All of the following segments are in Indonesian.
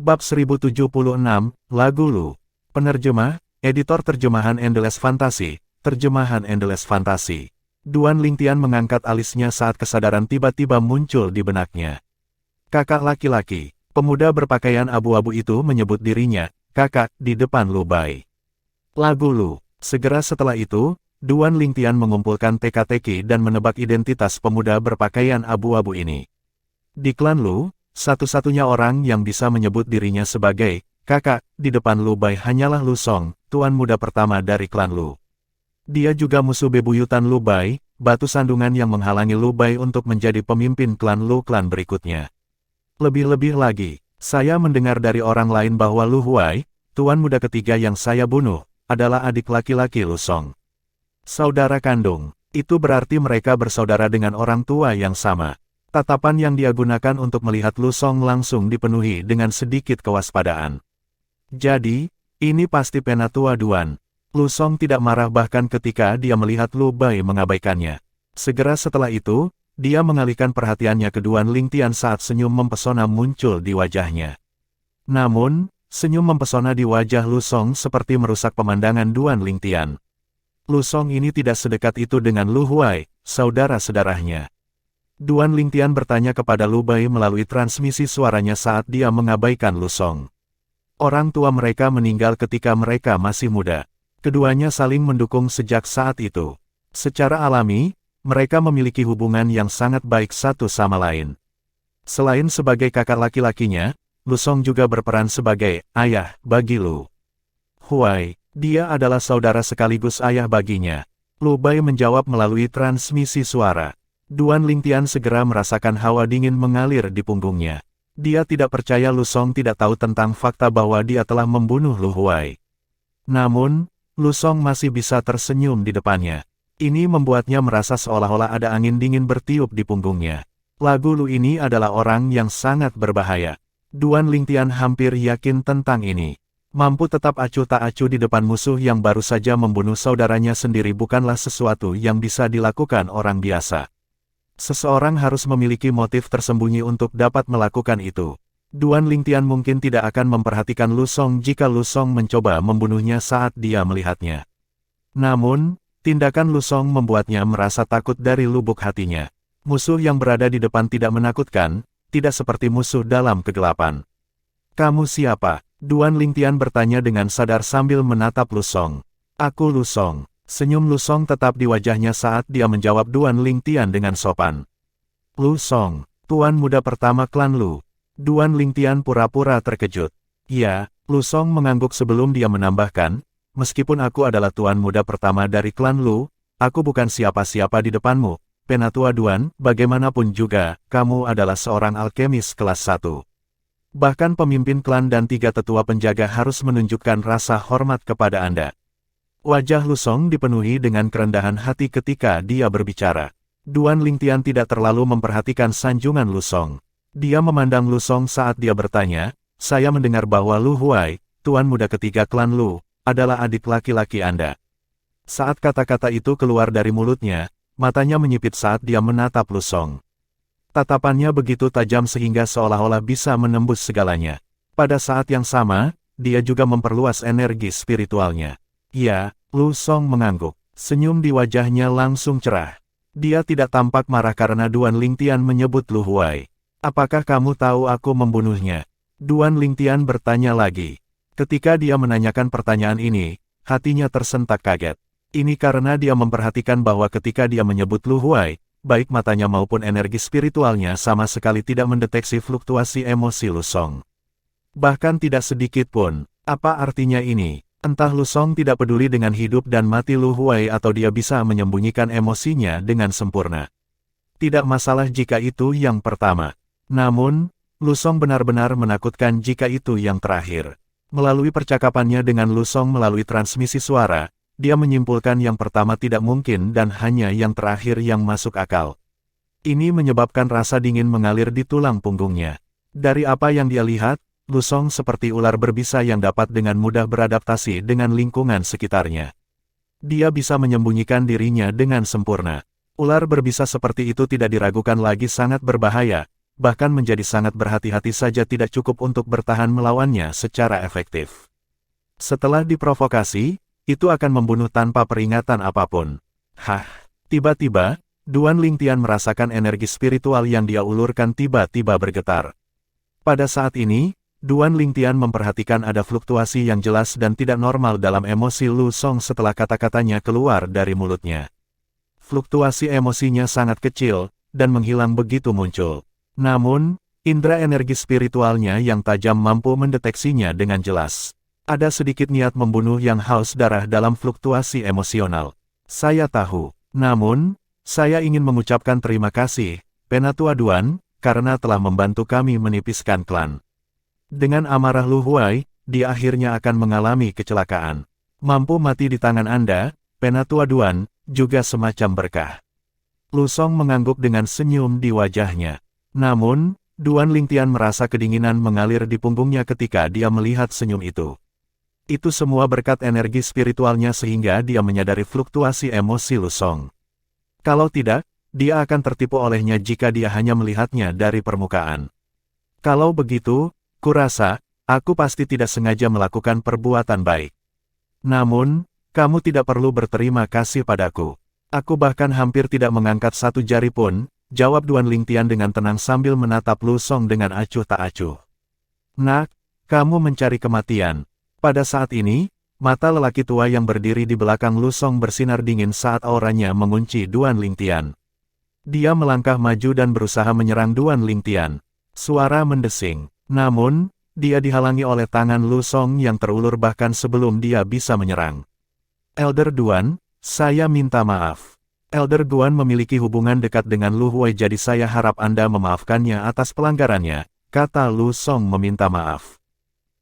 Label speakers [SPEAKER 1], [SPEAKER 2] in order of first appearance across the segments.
[SPEAKER 1] Bab 1076, Lagu Lu. Penerjemah, Editor Terjemahan Endless Fantasy, Terjemahan Endless Fantasy. Duan Lingtian mengangkat alisnya saat kesadaran tiba-tiba muncul di benaknya. Kakak laki-laki, pemuda berpakaian abu-abu itu menyebut dirinya, kakak, di depan Lu Bai. Lagu Lu. Segera setelah itu, Duan Lingtian mengumpulkan teka-teki dan menebak identitas pemuda berpakaian abu-abu ini. Di klan Lu, satu-satunya orang yang bisa menyebut dirinya sebagai kakak di depan Lu Bai hanyalah Lu Song, tuan muda pertama dari klan Lu. Dia juga musuh bebuyutan Lu Bai, batu sandungan yang menghalangi Lu Bai untuk menjadi pemimpin klan Lu klan berikutnya. Lebih-lebih lagi, saya mendengar dari orang lain bahwa Lu Huai, tuan muda ketiga yang saya bunuh, adalah adik laki-laki Lu Song. Saudara kandung, itu berarti mereka bersaudara dengan orang tua yang sama. Tatapan yang dia gunakan untuk melihat Lu Song langsung dipenuhi dengan sedikit kewaspadaan. Jadi, ini pasti penatua Duan. Lu Song tidak marah bahkan ketika dia melihat Lu Bai mengabaikannya. Segera setelah itu, dia mengalihkan perhatiannya ke Duan Lingtian saat senyum mempesona muncul di wajahnya. Namun, senyum mempesona di wajah Lu Song seperti merusak pemandangan Duan Lingtian. Lu Song ini tidak sedekat itu dengan Lu Huai, saudara-saudaranya. Duan Lingtian bertanya kepada Lu Bai melalui transmisi suaranya saat dia mengabaikan Lu Song. Orang tua mereka meninggal ketika mereka masih muda. Keduanya saling mendukung sejak saat itu. Secara alami, mereka memiliki hubungan yang sangat baik satu sama lain. Selain sebagai kakak laki-lakinya, Lu Song juga berperan sebagai ayah bagi Lu Huai. Dia adalah saudara sekaligus ayah baginya. Lu Bai menjawab melalui transmisi suara. Duan Lingtian segera merasakan hawa dingin mengalir di punggungnya. Dia tidak percaya Lu Song tidak tahu tentang fakta bahwa dia telah membunuh Lu Huai. Namun, Lu Song masih bisa tersenyum di depannya. Ini membuatnya merasa seolah-olah ada angin dingin bertiup di punggungnya. Lagu Lu ini adalah orang yang sangat berbahaya. Duan Lingtian hampir yakin tentang ini. Mampu tetap acuh tak acuh di depan musuh yang baru saja membunuh saudaranya sendiri bukanlah sesuatu yang bisa dilakukan orang biasa. Seseorang harus memiliki motif tersembunyi untuk dapat melakukan itu. Duan Lingtian mungkin tidak akan memperhatikan Lu Song jika Lu Song mencoba membunuhnya saat dia melihatnya. Namun, tindakan Lu Song membuatnya merasa takut dari lubuk hatinya. Musuh yang berada di depan tidak menakutkan, tidak seperti musuh dalam kegelapan. Kamu siapa? Duan Lingtian bertanya dengan sadar sambil menatap Lu Song. Aku Lu Song. Senyum Lu Song tetap di wajahnya saat dia menjawab Duan Lingtian dengan sopan. Lu Song, tuan muda pertama klan Lu. Duan Lingtian pura-pura terkejut. Ya, Lu Song mengangguk sebelum dia menambahkan, meskipun aku adalah tuan muda pertama dari klan Lu, aku bukan siapa-siapa di depanmu. Penatua Duan, bagaimanapun juga, kamu adalah seorang alkemis kelas 1. Bahkan pemimpin klan dan 3 tetua penjaga harus menunjukkan rasa hormat kepada Anda. Wajah Lu Song dipenuhi dengan kerendahan hati ketika dia berbicara. Duan Lingtian tidak terlalu memperhatikan sanjungan Lu Song. Dia memandang Lu Song saat dia bertanya, saya mendengar bahwa Lu Huai, tuan muda ketiga klan Lu, adalah adik laki-laki Anda. Saat kata-kata itu keluar dari mulutnya, matanya menyipit saat dia menatap Lu Song. Tatapannya begitu tajam sehingga seolah-olah bisa menembus segalanya. Pada saat yang sama, dia juga memperluas energi spiritualnya. Ya, Lu Song mengangguk. Senyum di wajahnya langsung cerah. Dia tidak tampak marah karena Duan Lingtian menyebut Lu Huai. Apakah kamu tahu aku membunuhnya? Duan Lingtian bertanya lagi. Ketika dia menanyakan pertanyaan ini, hatinya tersentak kaget. Ini karena dia memperhatikan bahwa ketika dia menyebut Lu Huai, baik matanya maupun energi spiritualnya sama sekali tidak mendeteksi fluktuasi emosi Lu Song. Bahkan tidak sedikit pun. Apa artinya ini? Entah Lu Song tidak peduli dengan hidup dan mati Lu Huai atau dia bisa menyembunyikan emosinya dengan sempurna. Tidak masalah jika itu yang pertama. Namun, Lu Song benar-benar menakutkan jika itu yang terakhir. Melalui percakapannya dengan Lu Song melalui transmisi suara, dia menyimpulkan yang pertama tidak mungkin dan hanya yang terakhir yang masuk akal. Ini menyebabkan rasa dingin mengalir di tulang punggungnya. Dari apa yang dia lihat, Lu Song seperti ular berbisa yang dapat dengan mudah beradaptasi dengan lingkungan sekitarnya. Dia bisa menyembunyikan dirinya dengan sempurna. Ular berbisa seperti itu tidak diragukan lagi sangat berbahaya, bahkan menjadi sangat berhati-hati saja tidak cukup untuk bertahan melawannya secara efektif. Setelah diprovokasi, itu akan membunuh tanpa peringatan apapun. Hah, tiba-tiba, Duan Lingtian merasakan energi spiritual yang dia ulurkan tiba-tiba bergetar. Pada saat ini, Duan Lingtian memperhatikan ada fluktuasi yang jelas dan tidak normal dalam emosi Lu Song setelah kata-katanya keluar dari mulutnya. Fluktuasi emosinya sangat kecil, dan menghilang begitu muncul. Namun, indera energi spiritualnya yang tajam mampu mendeteksinya dengan jelas. Ada sedikit niat membunuh yang haus darah dalam fluktuasi emosional. Saya tahu, namun, saya ingin mengucapkan terima kasih, Penatua Duan, karena telah membantu kami menipiskan klan. Dengan amarah Lu Huai, dia akhirnya akan mengalami kecelakaan. Mampu mati di tangan Anda, Penatua Duan, juga semacam berkah. Lu Song mengangguk dengan senyum di wajahnya. Namun, Duan Lingtian merasa kedinginan mengalir di punggungnya ketika dia melihat senyum itu. Itu semua berkat energi spiritualnya sehingga dia menyadari fluktuasi emosi Lu Song. Kalau tidak, dia akan tertipu olehnya jika dia hanya melihatnya dari permukaan. Kalau begitu, kurasa, aku pasti tidak sengaja melakukan perbuatan baik. Namun, kamu tidak perlu berterima kasih padaku. Aku bahkan hampir tidak mengangkat satu jari pun, jawab Duan Lingtian dengan tenang sambil menatap Lu Song dengan acuh tak acuh. Nak, kamu mencari kematian. Pada saat ini, mata lelaki tua yang berdiri di belakang Lu Song bersinar dingin saat auranya mengunci Duan Lingtian. Dia melangkah maju dan berusaha menyerang Duan Lingtian. Suara mendesing. Namun, dia dihalangi oleh tangan Lu Song yang terulur bahkan sebelum dia bisa menyerang. Elder Duan, saya minta maaf. Elder Duan memiliki hubungan dekat dengan Lu Huai jadi saya harap Anda memaafkannya atas pelanggarannya, kata Lu Song meminta maaf.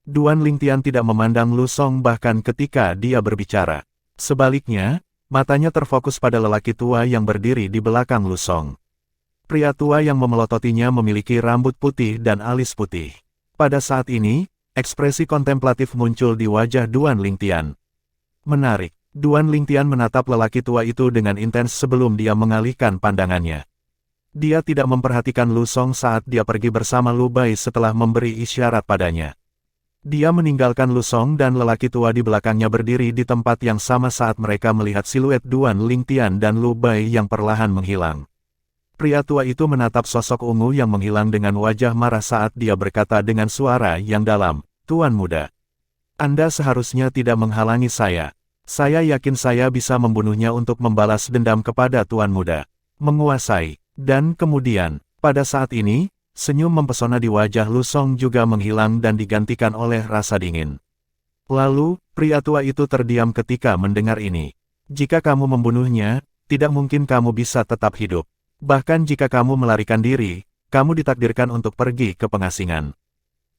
[SPEAKER 1] Duan Lingtian tidak memandang Lu Song bahkan ketika dia berbicara. Sebaliknya, matanya terfokus pada lelaki tua yang berdiri di belakang Lu Song. Pria tua yang memelototinya memiliki rambut putih dan alis putih. Pada saat ini, ekspresi kontemplatif muncul di wajah Duan Lingtian. Menarik. Duan Lingtian menatap lelaki tua itu dengan intens sebelum dia mengalihkan pandangannya. Dia tidak memperhatikan Lu Song saat dia pergi bersama Lu Bai setelah memberi isyarat padanya. Dia meninggalkan Lu Song dan lelaki tua di belakangnya berdiri di tempat yang sama saat mereka melihat siluet Duan Lingtian dan Lu Bai yang perlahan menghilang. Pria tua itu menatap sosok ungu yang menghilang dengan wajah marah saat dia berkata dengan suara yang dalam, "Tuan muda, Anda seharusnya tidak menghalangi saya. Saya yakin saya bisa membunuhnya untuk membalas dendam kepada Tuan Muda. Menguasai." Dan kemudian, pada saat ini, senyum mempesona di wajah Lu Song juga menghilang dan digantikan oleh rasa dingin. Lalu, pria tua itu terdiam ketika mendengar ini. Jika kamu membunuhnya, tidak mungkin kamu bisa tetap hidup. Bahkan jika kamu melarikan diri, kamu ditakdirkan untuk pergi ke pengasingan.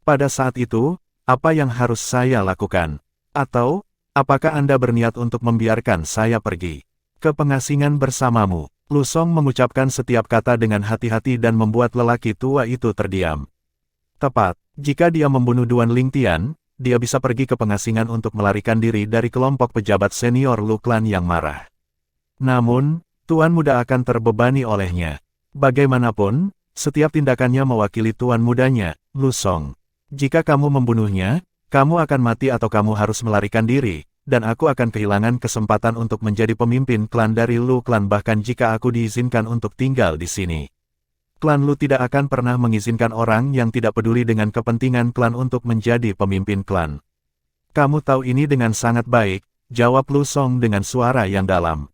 [SPEAKER 1] Pada saat itu, apa yang harus saya lakukan? Atau, apakah Anda berniat untuk membiarkan saya pergi ke pengasingan bersamamu? Lu Song mengucapkan setiap kata dengan hati-hati dan membuat lelaki tua itu terdiam. Tepat, jika dia membunuh Duan Lingtian, dia bisa pergi ke pengasingan untuk melarikan diri dari kelompok pejabat senior Lu Clan yang marah. Namun, Tuan Muda akan terbebani olehnya. Bagaimanapun, setiap tindakannya mewakili Tuan Mudanya, Lu Song. Jika kamu membunuhnya, kamu akan mati atau kamu harus melarikan diri, dan aku akan kehilangan kesempatan untuk menjadi pemimpin klan dari Lu Clan bahkan jika aku diizinkan untuk tinggal di sini. Klan Lu tidak akan pernah mengizinkan orang yang tidak peduli dengan kepentingan klan untuk menjadi pemimpin klan. Kamu tahu ini dengan sangat baik, jawab Lu Song dengan suara yang dalam.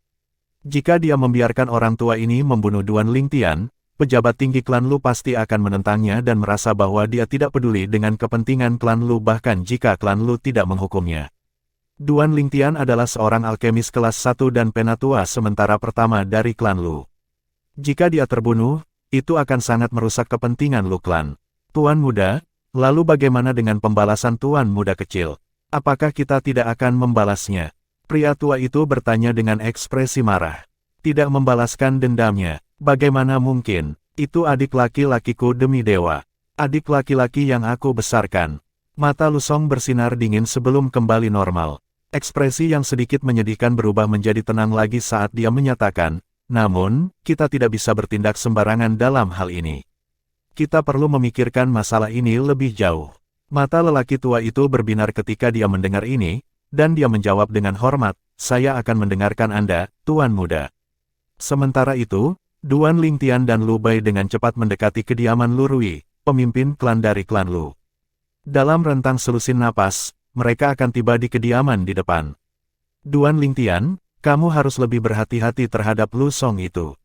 [SPEAKER 1] Jika dia membiarkan orang tua ini membunuh Duan Lingtian, pejabat tinggi klan Lu pasti akan menentangnya dan merasa bahwa dia tidak peduli dengan kepentingan klan Lu bahkan jika klan Lu tidak menghukumnya. Duan Lingtian adalah seorang alkemis kelas 1 dan penatua sementara pertama dari klan Lu. Jika dia terbunuh, itu akan sangat merusak kepentingan Lu Clan. Tuan Muda, lalu bagaimana dengan pembalasan Tuan Muda kecil? Apakah kita tidak akan membalasnya? Pria tua itu bertanya dengan ekspresi marah. Tidak membalaskan dendamnya. Bagaimana mungkin? Itu adik laki-lakiku demi dewa. Adik laki-laki yang aku besarkan. Mata Lu Song bersinar dingin sebelum kembali normal. Ekspresi yang sedikit menyedihkan berubah menjadi tenang lagi saat dia menyatakan, namun, kita tidak bisa bertindak sembarangan dalam hal ini. Kita perlu memikirkan masalah ini lebih jauh. Mata lelaki tua itu berbinar ketika dia mendengar ini, dan dia menjawab dengan hormat, saya akan mendengarkan Anda, Tuan Muda. Sementara itu, Duan Lingtian dan Lu Bai dengan cepat mendekati kediaman Lu Rui, pemimpin klan dari klan Lu. Dalam rentang selusin napas, mereka akan tiba di kediaman di depan. Duan Lingtian, kamu harus lebih berhati-hati terhadap Lu Song itu.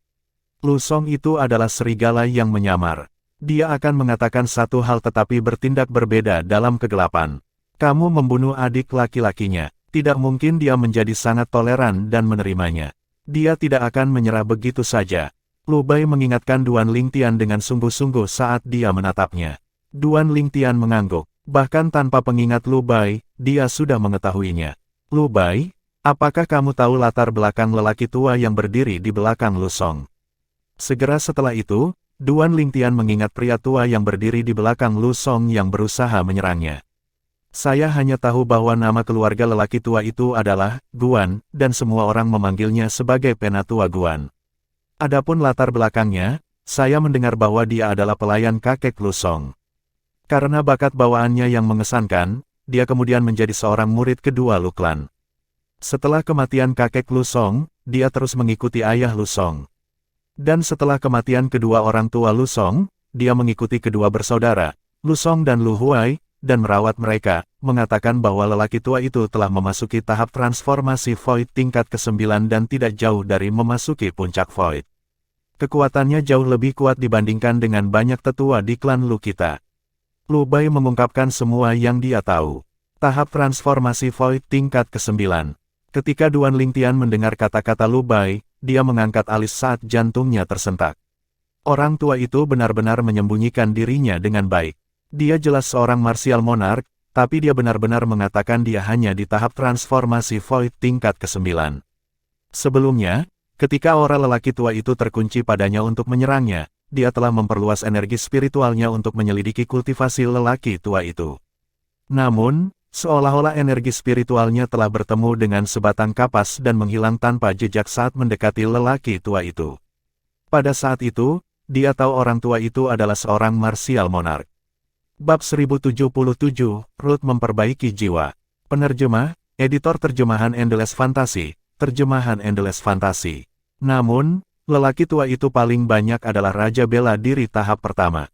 [SPEAKER 1] Lu Song itu adalah serigala yang menyamar. Dia akan mengatakan satu hal tetapi bertindak berbeda dalam kegelapan. Kamu membunuh adik laki-lakinya. Tidak mungkin dia menjadi sangat toleran dan menerimanya. Dia tidak akan menyerah begitu saja. Lu Bai mengingatkan Duan Lingtian dengan sungguh-sungguh saat dia menatapnya. Duan Lingtian mengangguk. Bahkan tanpa pengingat Lu Bai, dia sudah mengetahuinya. Lu Bai, apakah kamu tahu latar belakang lelaki tua yang berdiri di belakang Lu Song? Segera setelah itu, Duan Lingtian mengingat pria tua yang berdiri di belakang Lu Song yang berusaha menyerangnya. Saya hanya tahu bahwa nama keluarga lelaki tua itu adalah Guan, dan semua orang memanggilnya sebagai Penatua Guan. Adapun latar belakangnya, saya mendengar bahwa dia adalah pelayan kakek Lu Song. Karena bakat bawaannya yang mengesankan, dia kemudian menjadi seorang murid kedua Lu Clan. Setelah kematian kakek Lu Song, dia terus mengikuti ayah Lu Song. Dan setelah kematian kedua orang tua Lu Song, dia mengikuti kedua bersaudara, Lu Song dan Lu Huai, dan merawat mereka, mengatakan bahwa lelaki tua itu telah memasuki tahap transformasi Void tingkat ke-9 dan tidak jauh dari memasuki puncak Void. Kekuatannya jauh lebih kuat dibandingkan dengan banyak tetua di klan Lu kita. Lu Bai mengungkapkan semua yang dia tahu. Tahap transformasi Void tingkat ke-9. Ketika Duan Lingtian mendengar kata-kata Lu Bai, dia mengangkat alis saat jantungnya tersentak. Orang tua itu benar-benar menyembunyikan dirinya dengan baik. Dia jelas seorang martial monarch, tapi dia benar-benar mengatakan dia hanya di tahap transformasi Void tingkat ke-9. Sebelumnya, ketika aura lelaki tua itu terkunci padanya untuk menyerangnya, dia telah memperluas energi spiritualnya untuk menyelidiki kultivasi lelaki tua itu. Namun, seolah-olah energi spiritualnya telah bertemu dengan sebatang kapas dan menghilang tanpa jejak saat mendekati lelaki tua itu. Pada saat itu, dia tahu orang tua itu adalah seorang martial monarch. Bab 1077, Root memperbaiki jiwa. Penerjemah, editor terjemahan Endless Fantasy, terjemahan Endless Fantasy. Namun, lelaki tua itu paling banyak adalah Raja Bela Diri tahap pertama.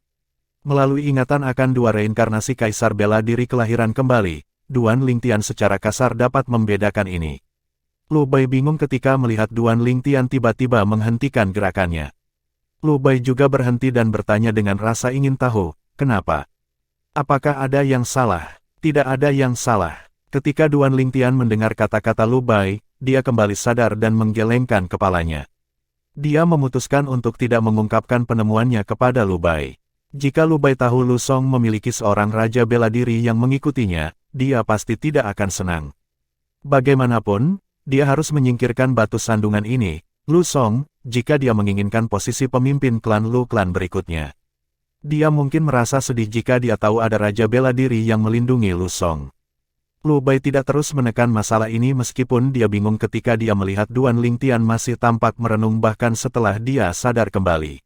[SPEAKER 1] Melalui ingatan akan dua reinkarnasi Kaisar Bela Diri kelahiran kembali, Duan Lingtian secara kasar dapat membedakan ini. Lu Bai bingung ketika melihat Duan Lingtian tiba-tiba menghentikan gerakannya. Lu Bai juga berhenti dan bertanya dengan rasa ingin tahu, kenapa? Apakah ada yang salah? Tidak ada yang salah. Ketika Duan Lingtian mendengar kata-kata Lu Bai, dia kembali sadar dan menggelengkan kepalanya. Dia memutuskan untuk tidak mengungkapkan penemuannya kepada Lu Bai. Jika Lu Bai tahu Lu Song memiliki seorang raja bela diri yang mengikutinya, dia pasti tidak akan senang. Bagaimanapun, dia harus menyingkirkan batu sandungan ini, Lu Song, jika dia menginginkan posisi pemimpin klan Lu Clan berikutnya. Dia mungkin merasa sedih jika dia tahu ada raja bela diri yang melindungi Lu Song. Lu Bai tidak terus menekan masalah ini meskipun dia bingung ketika dia melihat Duan Lingtian masih tampak merenung bahkan setelah dia sadar kembali.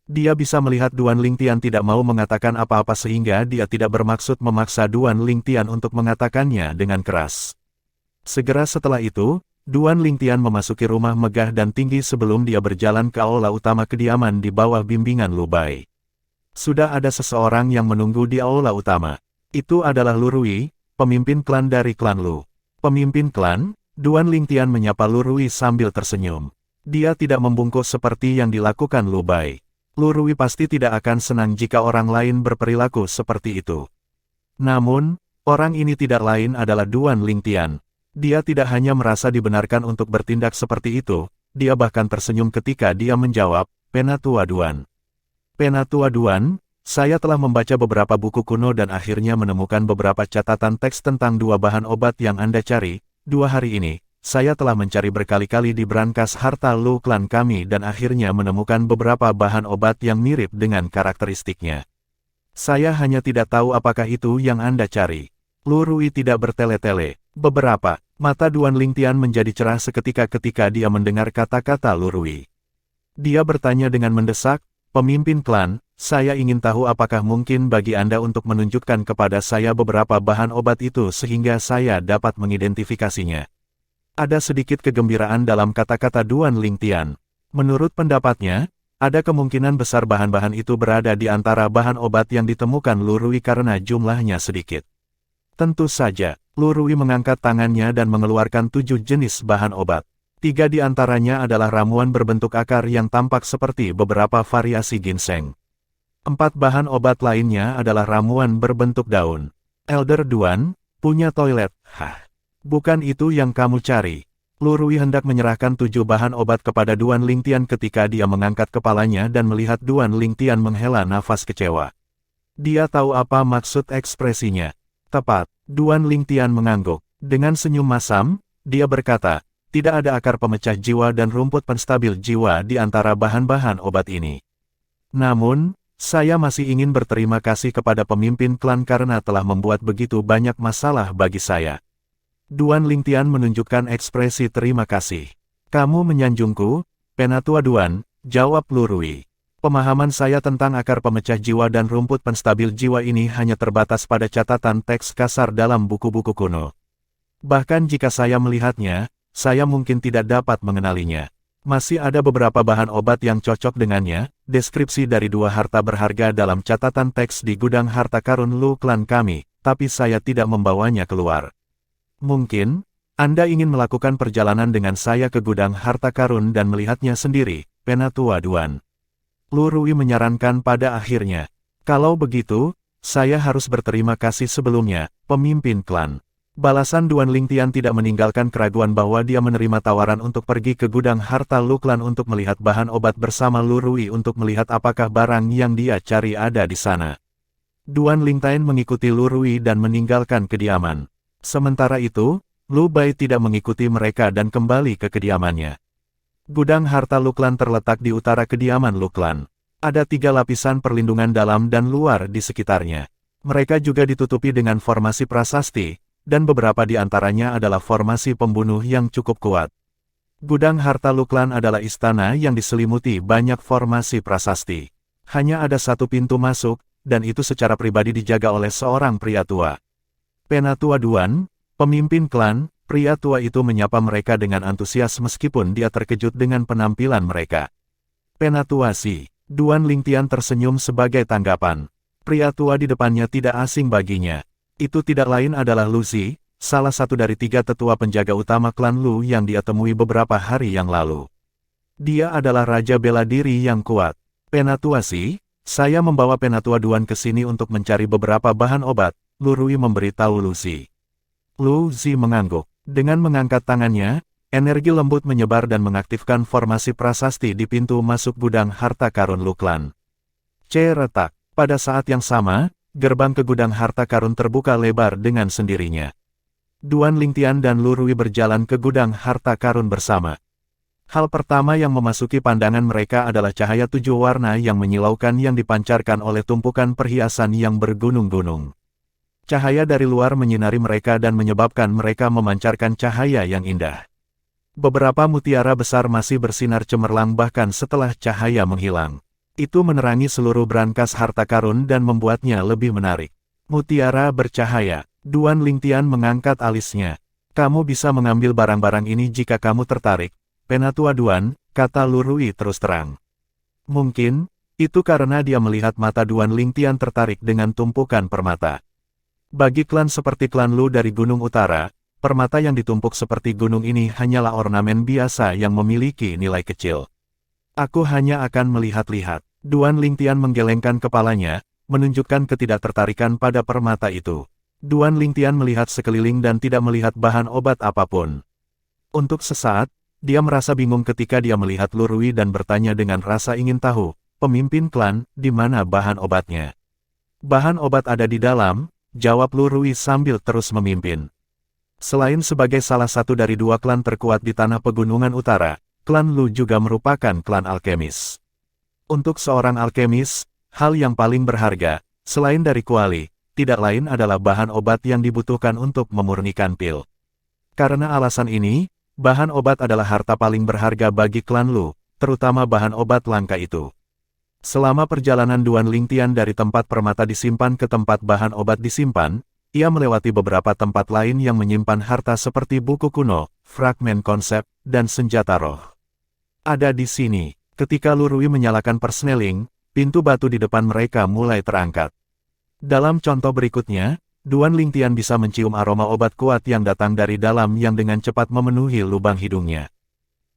[SPEAKER 1] Dia bisa melihat Duan Lingtian tidak mau mengatakan apa-apa sehingga dia tidak bermaksud memaksa Duan Lingtian untuk mengatakannya dengan keras. Segera setelah itu, Duan Lingtian memasuki rumah megah dan tinggi sebelum dia berjalan ke aula utama kediaman di bawah bimbingan Lu Bai. Sudah ada seseorang yang menunggu di aula utama. Itu adalah Lu Rui, pemimpin klan dari klan Lu. Pemimpin klan? Duan Lingtian menyapa Lu Rui sambil tersenyum. Dia tidak membungkuk seperti yang dilakukan Lu Bai. Lu Rui pasti tidak akan senang jika orang lain berperilaku seperti itu. Namun, orang ini tidak lain adalah Duan Lingtian. Dia tidak hanya merasa dibenarkan untuk bertindak seperti itu, dia bahkan tersenyum ketika dia menjawab, Penatua Duan. Penatua Duan, saya telah membaca beberapa buku kuno dan akhirnya menemukan beberapa catatan teks tentang dua bahan obat yang Anda cari. 2 hari ini, saya telah mencari berkali-kali di brankas harta Lu Clan kami dan akhirnya menemukan beberapa bahan obat yang mirip dengan karakteristiknya. Saya hanya tidak tahu apakah itu yang Anda cari. Lu Rui tidak bertele-tele. Beberapa, mata Duan Lingtian menjadi cerah seketika ketika dia mendengar kata-kata Lu Rui. Dia bertanya dengan mendesak, pemimpin klan, Saya ingin tahu apakah mungkin bagi Anda untuk menunjukkan kepada saya beberapa bahan obat itu sehingga saya dapat mengidentifikasinya. Ada sedikit kegembiraan dalam kata-kata Duan Lingtian. Menurut pendapatnya, ada kemungkinan besar bahan-bahan itu berada di antara bahan obat yang ditemukan Lu Rui karena jumlahnya sedikit. Tentu saja, Lu Rui mengangkat tangannya dan mengeluarkan 7 jenis bahan obat. 3 di antaranya adalah ramuan berbentuk akar yang tampak seperti beberapa variasi ginseng. 4 bahan obat lainnya adalah ramuan berbentuk daun. Elder Duan, punya toilet, bukan itu yang kamu cari. Lu Rui hendak menyerahkan 7 bahan obat kepada Duan Lingtian ketika dia mengangkat kepalanya dan melihat Duan Lingtian menghela nafas kecewa. Dia tahu apa maksud ekspresinya. Tepat, Duan Lingtian mengangguk. Dengan senyum masam, dia berkata, tidak ada akar pemecah jiwa dan rumput penstabil jiwa di antara bahan-bahan obat ini. Namun, saya masih ingin berterima kasih kepada pemimpin klan karena telah membuat begitu banyak masalah bagi saya. Duan Lingtian menunjukkan ekspresi terima kasih. Kamu menyanjungku, Penatua Duan, jawab Lu Rui. Pemahaman saya tentang akar pemecah jiwa dan rumput penstabil jiwa ini hanya terbatas pada catatan teks kasar dalam buku-buku kuno. Bahkan jika saya melihatnya, saya mungkin tidak dapat mengenalinya. Masih ada beberapa bahan obat yang cocok dengannya, deskripsi dari 2 harta berharga dalam catatan teks di gudang harta karun Lu klan kami, tapi saya tidak membawanya keluar. Mungkin, Anda ingin melakukan perjalanan dengan saya ke gudang harta karun dan melihatnya sendiri, Penatua Duan. Lu Rui menyarankan pada akhirnya. Kalau begitu, saya harus berterima kasih sebelumnya, pemimpin klan. Balasan Duan Lingtian tidak meninggalkan keraguan bahwa dia menerima tawaran untuk pergi ke gudang harta Lu klan untuk melihat bahan obat bersama Lu Rui untuk melihat apakah barang yang dia cari ada di sana. Duan Lingtian mengikuti Lu Rui dan meninggalkan kediaman. Sementara itu, Lu Bai tidak mengikuti mereka dan kembali ke kediamannya. Gudang harta Lu klan terletak di utara kediaman Lu klan. Ada 3 lapisan perlindungan dalam dan luar di sekitarnya. Mereka juga ditutupi dengan formasi prasasti, dan beberapa di antaranya adalah formasi pembunuh yang cukup kuat. Gudang harta Lu klan adalah istana yang diselimuti banyak formasi prasasti. Hanya ada 1 pintu masuk, dan itu secara pribadi dijaga oleh seorang pria tua. Penatua Duan, pemimpin klan, pria tua itu menyapa mereka dengan antusias meskipun dia terkejut dengan penampilan mereka. Penatua Si, Duan Lingtian tersenyum sebagai tanggapan. Pria tua di depannya tidak asing baginya. Itu tidak lain adalah Lu Zi, salah satu dari 3 tetua penjaga utama klan Lu yang dia temui beberapa hari yang lalu. Dia adalah raja bela diri yang kuat. Penatua Si, saya membawa Penatua Duan ke sini untuk mencari beberapa bahan obat, Lu Rui memberitahu Lu Zi. Lu Zi mengangguk. Dengan mengangkat tangannya, energi lembut menyebar dan mengaktifkan formasi prasasti di pintu masuk gudang harta karun Lu klan. Ceretak. Pada saat yang sama, gerbang ke gudang harta karun terbuka lebar dengan sendirinya. Duan Lingtian dan Lu Rui berjalan ke gudang harta karun bersama. Hal pertama yang memasuki pandangan mereka adalah cahaya 7 warna yang menyilaukan yang dipancarkan oleh tumpukan perhiasan yang bergunung-gunung. Cahaya dari luar menyinari mereka dan menyebabkan mereka memancarkan cahaya yang indah. Beberapa mutiara besar masih bersinar cemerlang bahkan setelah cahaya menghilang. Itu menerangi seluruh brankas harta karun dan membuatnya lebih menarik. Mutiara bercahaya. Duan Lingtian mengangkat alisnya. Kamu bisa mengambil barang-barang ini jika kamu tertarik, Penatua Duan, kata Lu Rui terus terang. Mungkin, itu karena dia melihat mata Duan Lingtian tertarik dengan tumpukan permata. Bagi klan seperti klan Lu dari Gunung Utara, permata yang ditumpuk seperti gunung ini hanyalah ornamen biasa yang memiliki nilai kecil. Aku hanya akan melihat-lihat. Duan Lingtian menggelengkan kepalanya, menunjukkan ketidaktertarikan pada permata itu. Duan Lingtian melihat sekeliling dan tidak melihat bahan obat apapun. Untuk sesaat, dia merasa bingung ketika dia melihat Lu Rui dan bertanya dengan rasa ingin tahu, pemimpin klan, di mana bahan obatnya? Bahan obat ada di dalam, jawab Lu Rui sambil terus memimpin. Selain sebagai salah satu dari 2 klan terkuat di tanah pegunungan utara, klan Lu juga merupakan klan alkemis. Untuk seorang alkemis, hal yang paling berharga, selain dari kuali, tidak lain adalah bahan obat yang dibutuhkan untuk memurnikan pil. Karena alasan ini, bahan obat adalah harta paling berharga bagi klan Lu, terutama bahan obat langka itu. Selama perjalanan Duan Lingtian dari tempat permata disimpan ke tempat bahan obat disimpan, ia melewati beberapa tempat lain yang menyimpan harta seperti buku kuno, fragmen konsep, dan senjata roh. Ada di sini. Ketika Lurui menyalakan persneling, pintu batu di depan mereka mulai terangkat. Dalam contoh berikutnya, Duan Lingtian bisa mencium aroma obat kuat yang datang dari dalam yang dengan cepat memenuhi lubang hidungnya.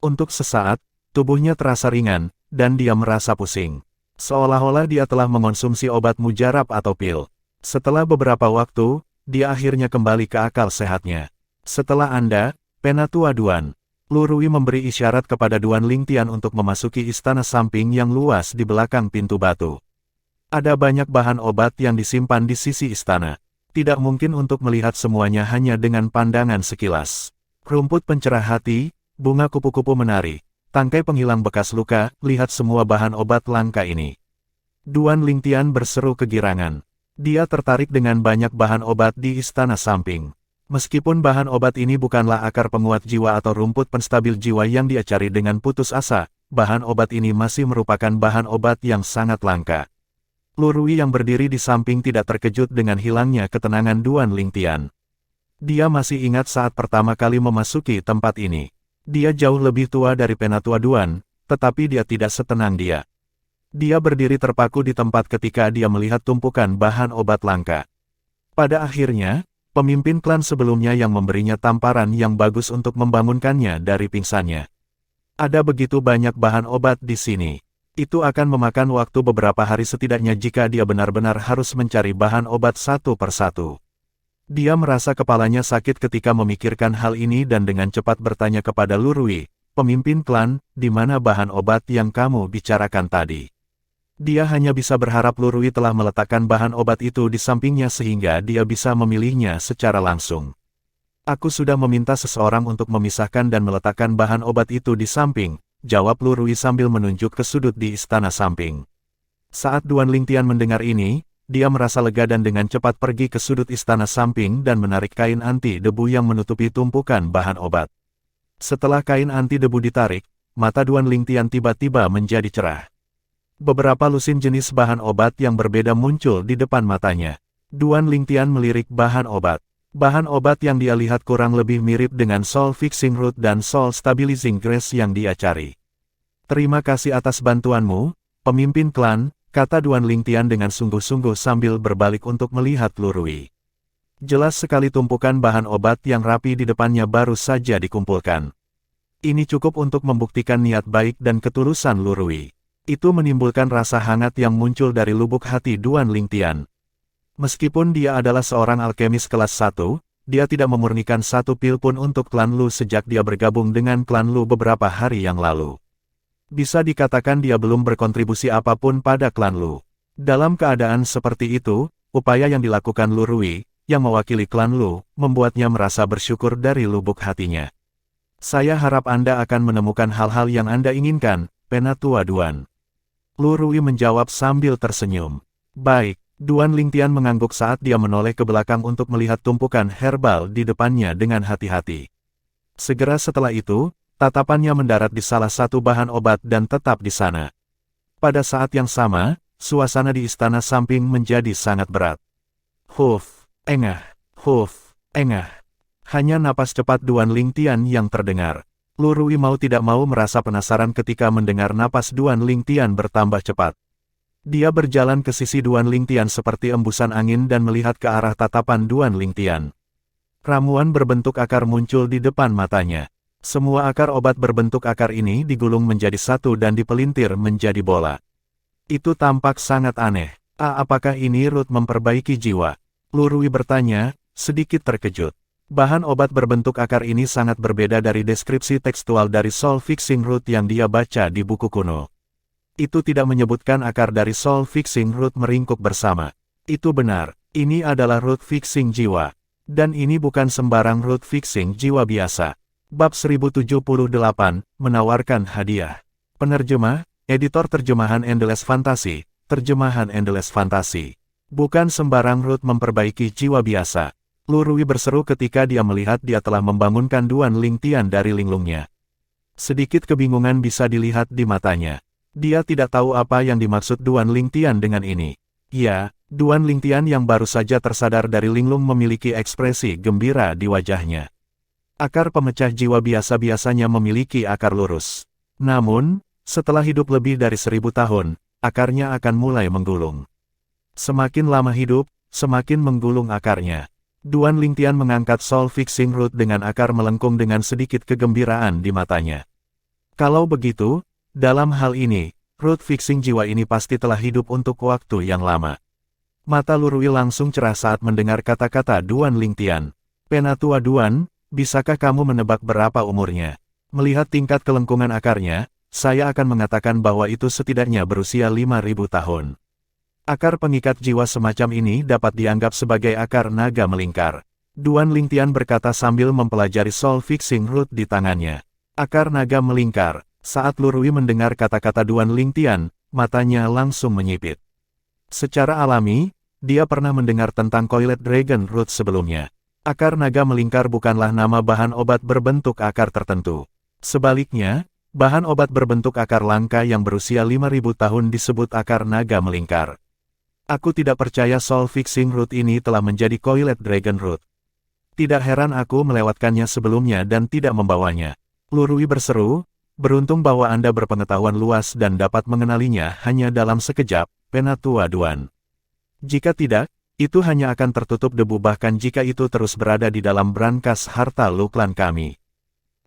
[SPEAKER 1] Untuk sesaat, tubuhnya terasa ringan, dan dia merasa pusing. Seolah-olah dia telah mengonsumsi obat mujarab atau pil. Setelah beberapa waktu, dia akhirnya kembali ke akal sehatnya. Setelah Anda, Penatua Duan, Lurui memberi isyarat kepada Duan Lingtian untuk memasuki istana samping yang luas di belakang pintu batu. Ada banyak bahan obat yang disimpan di sisi istana. Tidak mungkin untuk melihat semuanya hanya dengan pandangan sekilas. Rumput pencerah hati, bunga kupu-kupu menari, tangkai penghilang bekas luka, lihat semua bahan obat langka ini. Duan Lingtian berseru kegirangan. Dia tertarik dengan banyak bahan obat di istana samping. Meskipun bahan obat ini bukanlah akar penguat jiwa atau rumput penstabil jiwa yang dia cari dengan putus asa, bahan obat ini masih merupakan bahan obat yang sangat langka. Lurui yang berdiri di samping tidak terkejut dengan hilangnya ketenangan Duan Lingtian. Dia masih ingat saat pertama kali memasuki tempat ini. Dia jauh lebih tua dari Penatua Duan, tetapi dia tidak setenang dia. Dia berdiri terpaku di tempat ketika dia melihat tumpukan bahan obat langka. Pada akhirnya, pemimpin klan sebelumnya yang memberinya tamparan yang bagus untuk membangunkannya dari pingsannya. Ada begitu banyak bahan obat di sini. Itu akan memakan waktu beberapa hari setidaknya jika dia benar-benar harus mencari bahan obat satu persatu. Dia merasa kepalanya sakit ketika memikirkan hal ini dan dengan cepat bertanya kepada Lurui, pemimpin klan, di mana bahan obat yang kamu bicarakan tadi? Dia hanya bisa berharap Lurui telah meletakkan bahan obat itu di sampingnya sehingga dia bisa memilihnya secara langsung. Aku sudah meminta seseorang untuk memisahkan dan meletakkan bahan obat itu di samping, jawab Lurui sambil menunjuk ke sudut di istana samping. Saat Duan Lingtian mendengar ini, dia merasa lega dan dengan cepat pergi ke sudut istana samping dan menarik kain anti debu yang menutupi tumpukan bahan obat. Setelah kain anti debu ditarik, mata Duan Lingtian tiba-tiba menjadi cerah. Beberapa lusin jenis bahan obat yang berbeda muncul di depan matanya. Duan Lingtian melirik bahan obat. Bahan obat yang dia lihat kurang lebih mirip dengan Soul Fixing Root dan Soul Stabilizing Grace yang dia cari. Terima kasih atas bantuanmu, pemimpin klan, kata Duan Lingtian dengan sungguh-sungguh sambil berbalik untuk melihat Lurui. Jelas sekali tumpukan bahan obat yang rapi di depannya baru saja dikumpulkan. Ini cukup untuk membuktikan niat baik dan ketulusan Lurui. Itu menimbulkan rasa hangat yang muncul dari lubuk hati Duan Lingtian. Meskipun dia adalah seorang alkemis kelas 1, dia tidak memurnikan satu pil pun untuk klan Lu sejak dia bergabung dengan klan Lu beberapa hari yang lalu. Bisa dikatakan dia belum berkontribusi apapun pada klan Lu. Dalam keadaan seperti itu, upaya yang dilakukan Lurui, yang mewakili klan Lu, membuatnya merasa bersyukur dari lubuk hatinya. Saya harap Anda akan menemukan hal-hal yang Anda inginkan, Penatua Duan. Lurui menjawab sambil tersenyum. Baik, Duan Lingtian mengangguk saat dia menoleh ke belakang untuk melihat tumpukan herbal di depannya dengan hati-hati. Segera setelah itu, tatapannya mendarat di salah satu bahan obat dan tetap di sana. Pada saat yang sama, suasana di istana samping menjadi sangat berat. Huf, engah, huf, engah. Hanya napas cepat Duan Lingtian yang terdengar. Lurui mau tidak mau merasa penasaran ketika mendengar napas Duan Lingtian bertambah cepat. Dia berjalan ke sisi Duan Lingtian seperti embusan angin dan melihat ke arah tatapan Duan Lingtian. Ramuan berbentuk akar muncul di depan matanya. Semua akar obat berbentuk akar ini digulung menjadi satu dan dipelintir menjadi bola. Itu tampak sangat aneh. Apakah ini root memperbaiki jiwa? Lurui bertanya, sedikit terkejut. Bahan obat berbentuk akar ini sangat berbeda dari deskripsi tekstual dari Soul Fixing Root yang dia baca di buku kuno. Itu tidak menyebutkan akar dari Soul Fixing Root meringkuk bersama. Itu benar, ini adalah root fixing jiwa. Dan ini bukan sembarang root fixing jiwa biasa. Bab 1078, menawarkan hadiah. Penerjemah, editor terjemahan Endless Fantasy, terjemahan Endless Fantasy. Bukan sembarang root memperbaiki jiwa biasa. Lurui berseru ketika dia melihat dia telah membangunkan Duan Lingtian dari linglungnya. Sedikit kebingungan bisa dilihat di matanya. Dia tidak tahu apa yang dimaksud Duan Lingtian dengan ini. Ya, Duan Lingtian yang baru saja tersadar dari linglung memiliki ekspresi gembira di wajahnya. Akar pemecah jiwa biasa-biasanya memiliki akar lurus. Namun, setelah hidup lebih dari 1000 tahun, akarnya akan mulai menggulung. Semakin lama hidup, semakin menggulung akarnya. Duan Lingtian mengangkat Soul Fixing Root dengan akar melengkung dengan sedikit kegembiraan di matanya. Kalau begitu, dalam hal ini, root fixing jiwa ini pasti telah hidup untuk waktu yang lama. Mata Lurui langsung cerah saat mendengar kata-kata Duan Lingtian. Penatua Duan, bisakah kamu menebak berapa umurnya? Melihat tingkat kelengkungan akarnya, saya akan mengatakan bahwa itu setidaknya berusia 5000 tahun. Akar pengikat jiwa semacam ini dapat dianggap sebagai akar naga melingkar. Duan Lingtian berkata sambil mempelajari Soul Fixing Root di tangannya. Akar naga melingkar. Saat Lurui mendengar kata-kata Duan Lingtian, matanya langsung menyipit. Secara alami, dia pernah mendengar tentang Coiled Dragon Root sebelumnya. Akar naga melingkar bukanlah nama bahan obat berbentuk akar tertentu. Sebaliknya, bahan obat berbentuk akar langka yang berusia 5000 tahun disebut akar naga melingkar. Aku tidak percaya Soul Fixing Root ini telah menjadi Coiled Dragon Root. Tidak heran aku melewatkannya sebelumnya dan tidak membawanya. Lurui berseru, beruntung bahwa Anda berpengetahuan luas dan dapat mengenalinya hanya dalam sekejap, Penatua Duan. Jika tidak, itu hanya akan tertutup debu bahkan jika itu terus berada di dalam brankas harta Luklan kami.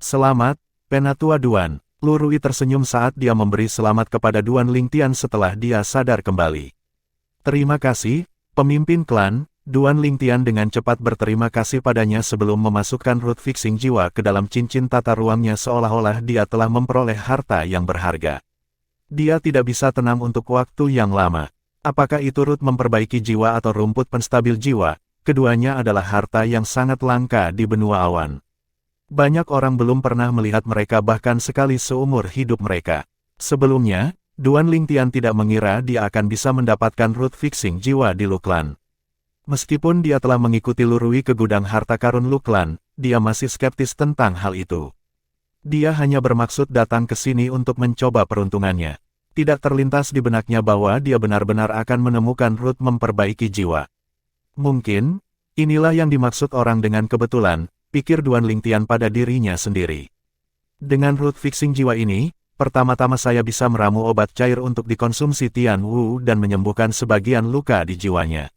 [SPEAKER 1] Selamat, Penatua Duan. Lurui tersenyum saat dia memberi selamat kepada Duan Lingtian setelah dia sadar kembali. Terima kasih, pemimpin klan. Duan Lingtian dengan cepat berterima kasih padanya sebelum memasukkan root fixing jiwa ke dalam cincin tata ruangnya seolah-olah dia telah memperoleh harta yang berharga. Dia tidak bisa tenang untuk waktu yang lama. Apakah itu root memperbaiki jiwa atau rumput penstabil jiwa, keduanya adalah harta yang sangat langka di benua awan. Banyak orang belum pernah melihat mereka bahkan sekali seumur hidup mereka. Sebelumnya, Duan Lingtian tidak mengira dia akan bisa mendapatkan root fixing jiwa di Luklan. Meskipun dia telah mengikuti Lurui ke gudang harta karun Luklan, dia masih skeptis tentang hal itu. Dia hanya bermaksud datang ke sini untuk mencoba peruntungannya. Tidak terlintas di benaknya bahwa dia benar-benar akan menemukan root memperbaiki jiwa. Mungkin, inilah yang dimaksud orang dengan kebetulan, pikir Duan Lingtian pada dirinya sendiri. Dengan root fixing jiwa ini, pertama-tama saya bisa meramu obat cair untuk dikonsumsi Tian Wu dan menyembuhkan sebagian luka di jiwanya.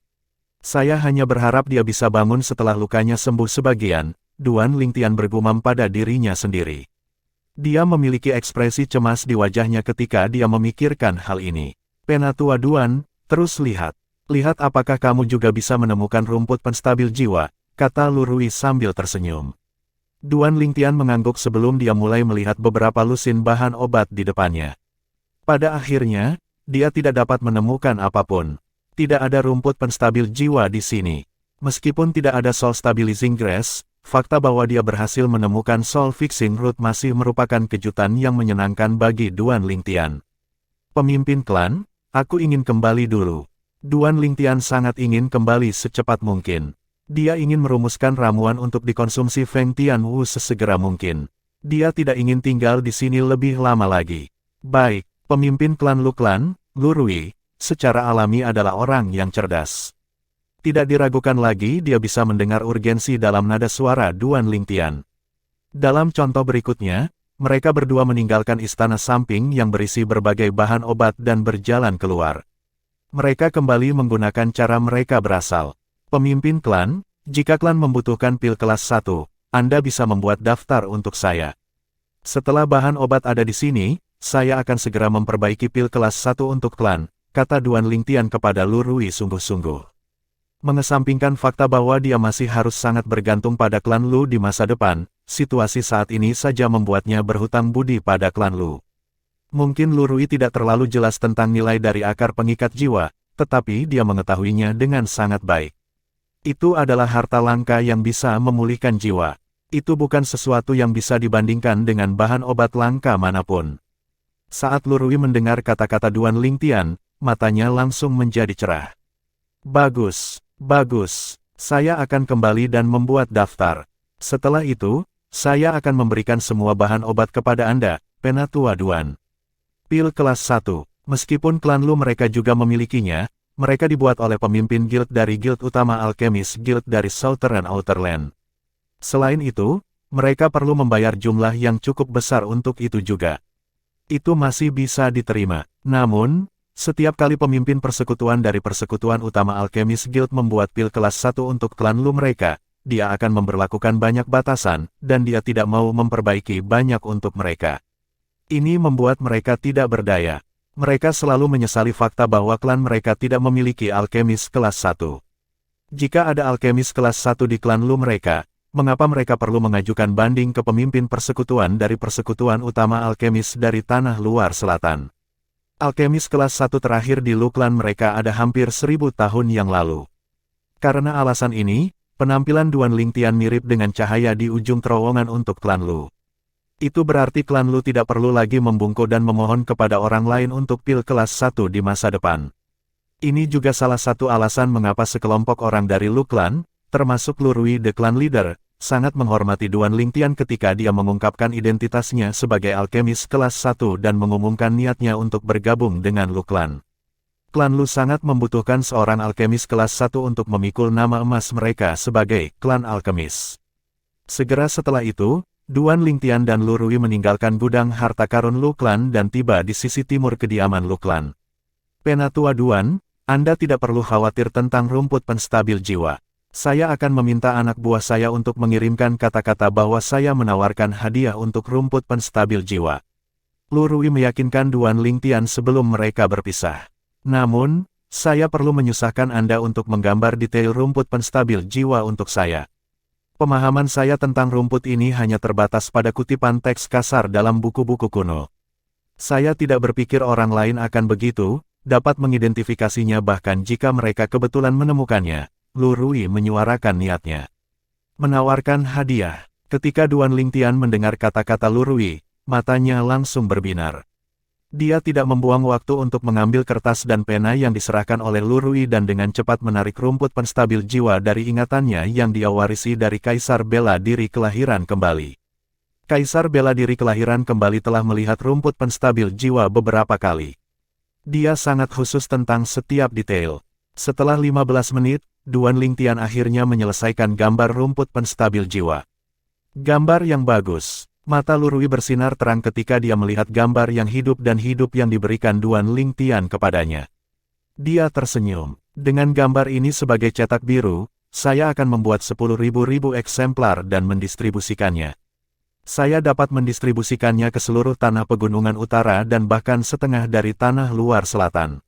[SPEAKER 1] Saya hanya berharap dia bisa bangun setelah lukanya sembuh sebagian, Duan Lingtian bergumam pada dirinya sendiri. Dia memiliki ekspresi cemas di wajahnya ketika dia memikirkan hal ini. Penatua Duan, terus lihat. Lihat apakah kamu juga bisa menemukan rumput penstabil jiwa, kata Lurui sambil tersenyum. Duan Lingtian mengangguk sebelum dia mulai melihat beberapa lusin bahan obat di depannya. Pada akhirnya, dia tidak dapat menemukan apapun. Tidak ada rumput penstabil jiwa di sini. Meskipun tidak ada Soul Stabilizing Grass, fakta bahwa dia berhasil menemukan Soul Fixing Root masih merupakan kejutan yang menyenangkan bagi Duan Lingtian. Pemimpin klan, aku ingin kembali dulu. Duan Lingtian sangat ingin kembali secepat mungkin. Dia ingin merumuskan ramuan untuk dikonsumsi Feng Tianwu sesegera mungkin. Dia tidak ingin tinggal di sini lebih lama lagi. Baik, pemimpin klan Luklan, Lurui, secara alami adalah orang yang cerdas. Tidak diragukan lagi dia bisa mendengar urgensi dalam nada suara Duan Lingtian. Dalam contoh berikutnya, mereka berdua meninggalkan istana samping yang berisi berbagai bahan obat dan berjalan keluar. Mereka kembali menggunakan cara mereka berasal. Pemimpin klan, jika klan membutuhkan pil kelas 1, Anda bisa membuat daftar untuk saya. Setelah bahan obat ada di sini, saya akan segera memperbaiki pil kelas 1 untuk klan, kata Duan Lingtian kepada Lurui sungguh-sungguh. Mengesampingkan fakta bahwa dia masih harus sangat bergantung pada klan Lu di masa depan, situasi saat ini saja membuatnya berhutang budi pada klan Lu. Mungkin Lurui tidak terlalu jelas tentang nilai dari akar pengikat jiwa, tetapi dia mengetahuinya dengan sangat baik. Itu adalah harta langka yang bisa memulihkan jiwa. Itu bukan sesuatu yang bisa dibandingkan dengan bahan obat langka manapun. Saat Lurui mendengar kata-kata Duan Lingtian, matanya langsung menjadi cerah. Bagus, bagus. Saya akan kembali dan membuat daftar. Setelah itu, saya akan memberikan semua bahan obat kepada Anda, Penatua Duan. Pil kelas 1. Meskipun klan Lu mereka juga memilikinya, mereka dibuat oleh pemimpin guild dari guild utama Alchemist Guild dari Southern Outerland. Selain itu, mereka perlu membayar jumlah yang cukup besar untuk itu juga. Itu masih bisa diterima. Namun, setiap kali pemimpin persekutuan dari persekutuan utama Alchemist Guild membuat pil kelas 1 untuk klan Lu mereka, dia akan memberlakukan banyak batasan, dan dia tidak mau memperbaiki banyak untuk mereka. Ini membuat mereka tidak berdaya. Mereka selalu menyesali fakta bahwa klan mereka tidak memiliki alkemis kelas 1. Jika ada alkemis kelas 1 di klan Lu mereka, mengapa mereka perlu mengajukan banding ke pemimpin persekutuan dari persekutuan utama alkemis dari tanah luar selatan? Alkemis kelas 1 terakhir di Lu klan mereka ada hampir 1000 tahun yang lalu. Karena alasan ini, penampilan Duan Lingtian mirip dengan cahaya di ujung terowongan untuk klan Lu. Itu berarti klan Lu tidak perlu lagi membungkuk dan memohon kepada orang lain untuk pil kelas 1 di masa depan. Ini juga salah satu alasan mengapa sekelompok orang dari Lu klan, termasuk Lu Rui the Clan Leader, sangat menghormati Duan Lingtian ketika dia mengungkapkan identitasnya sebagai alkemis kelas 1 dan mengumumkan niatnya untuk bergabung dengan Lu klan. Klan Lu sangat membutuhkan seorang alkemis kelas 1 untuk memikul nama emas mereka sebagai klan alkemis. Segera setelah itu, Duan Lingtian dan Lu Rui meninggalkan gudang harta karun Lu klan dan tiba di sisi timur kediaman Lu klan. Penatua Duan, Anda tidak perlu khawatir tentang rumput penstabil jiwa. Saya akan meminta anak buah saya untuk mengirimkan kata-kata bahwa saya menawarkan hadiah untuk rumput penstabil jiwa. Lu Rui meyakinkan Duan Lingtian sebelum mereka berpisah. Namun, saya perlu menyusahkan Anda untuk menggambar detail rumput penstabil jiwa untuk saya. Pemahaman saya tentang rumput ini hanya terbatas pada kutipan teks kasar dalam buku-buku kuno. Saya tidak berpikir orang lain akan begitu, dapat mengidentifikasinya bahkan jika mereka kebetulan menemukannya. Lu Rui menyuarakan niatnya. Menawarkan hadiah. Ketika Duan Lingtian mendengar kata-kata Lu Rui, matanya langsung berbinar. Dia tidak membuang waktu untuk mengambil kertas dan pena yang diserahkan oleh Lu Rui dan dengan cepat menarik rumput penstabil jiwa dari ingatannya yang dia warisi dari Kaisar Bela Diri Kelahiran Kembali. Kaisar Bela Diri Kelahiran Kembali telah melihat rumput penstabil jiwa beberapa kali. Dia sangat khusus tentang setiap detail. Setelah 15 menit, Duan Lingtian akhirnya menyelesaikan gambar rumput penstabil jiwa. Gambar yang bagus. Mata Lu Rui bersinar terang ketika dia melihat gambar yang hidup yang diberikan Duan Lingtian kepadanya. Dia tersenyum. Dengan gambar ini sebagai cetak biru, saya akan membuat 10.000 eksemplar dan mendistribusikannya. Saya dapat mendistribusikannya ke seluruh tanah pegunungan utara dan bahkan setengah dari tanah luar selatan.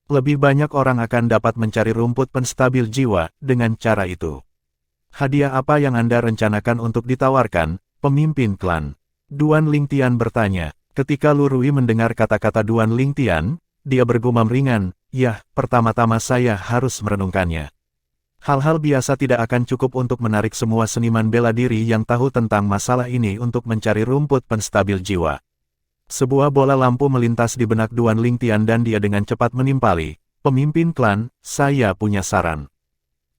[SPEAKER 1] Lebih banyak orang akan dapat mencari rumput penstabil jiwa dengan cara itu. Hadiah apa yang Anda rencanakan untuk ditawarkan, pemimpin klan? Duan Lingtian bertanya. Ketika Lu Rui mendengar kata-kata Duan Lingtian, dia bergumam ringan, "Yah, pertama-tama saya harus merenungkannya." Hal-hal biasa tidak akan cukup untuk menarik semua seniman bela diri yang tahu tentang masalah ini untuk mencari rumput penstabil jiwa. Sebuah bola lampu melintas di benak Duan Lingtian dan dia dengan cepat menimpali, "Pemimpin klan, saya punya saran.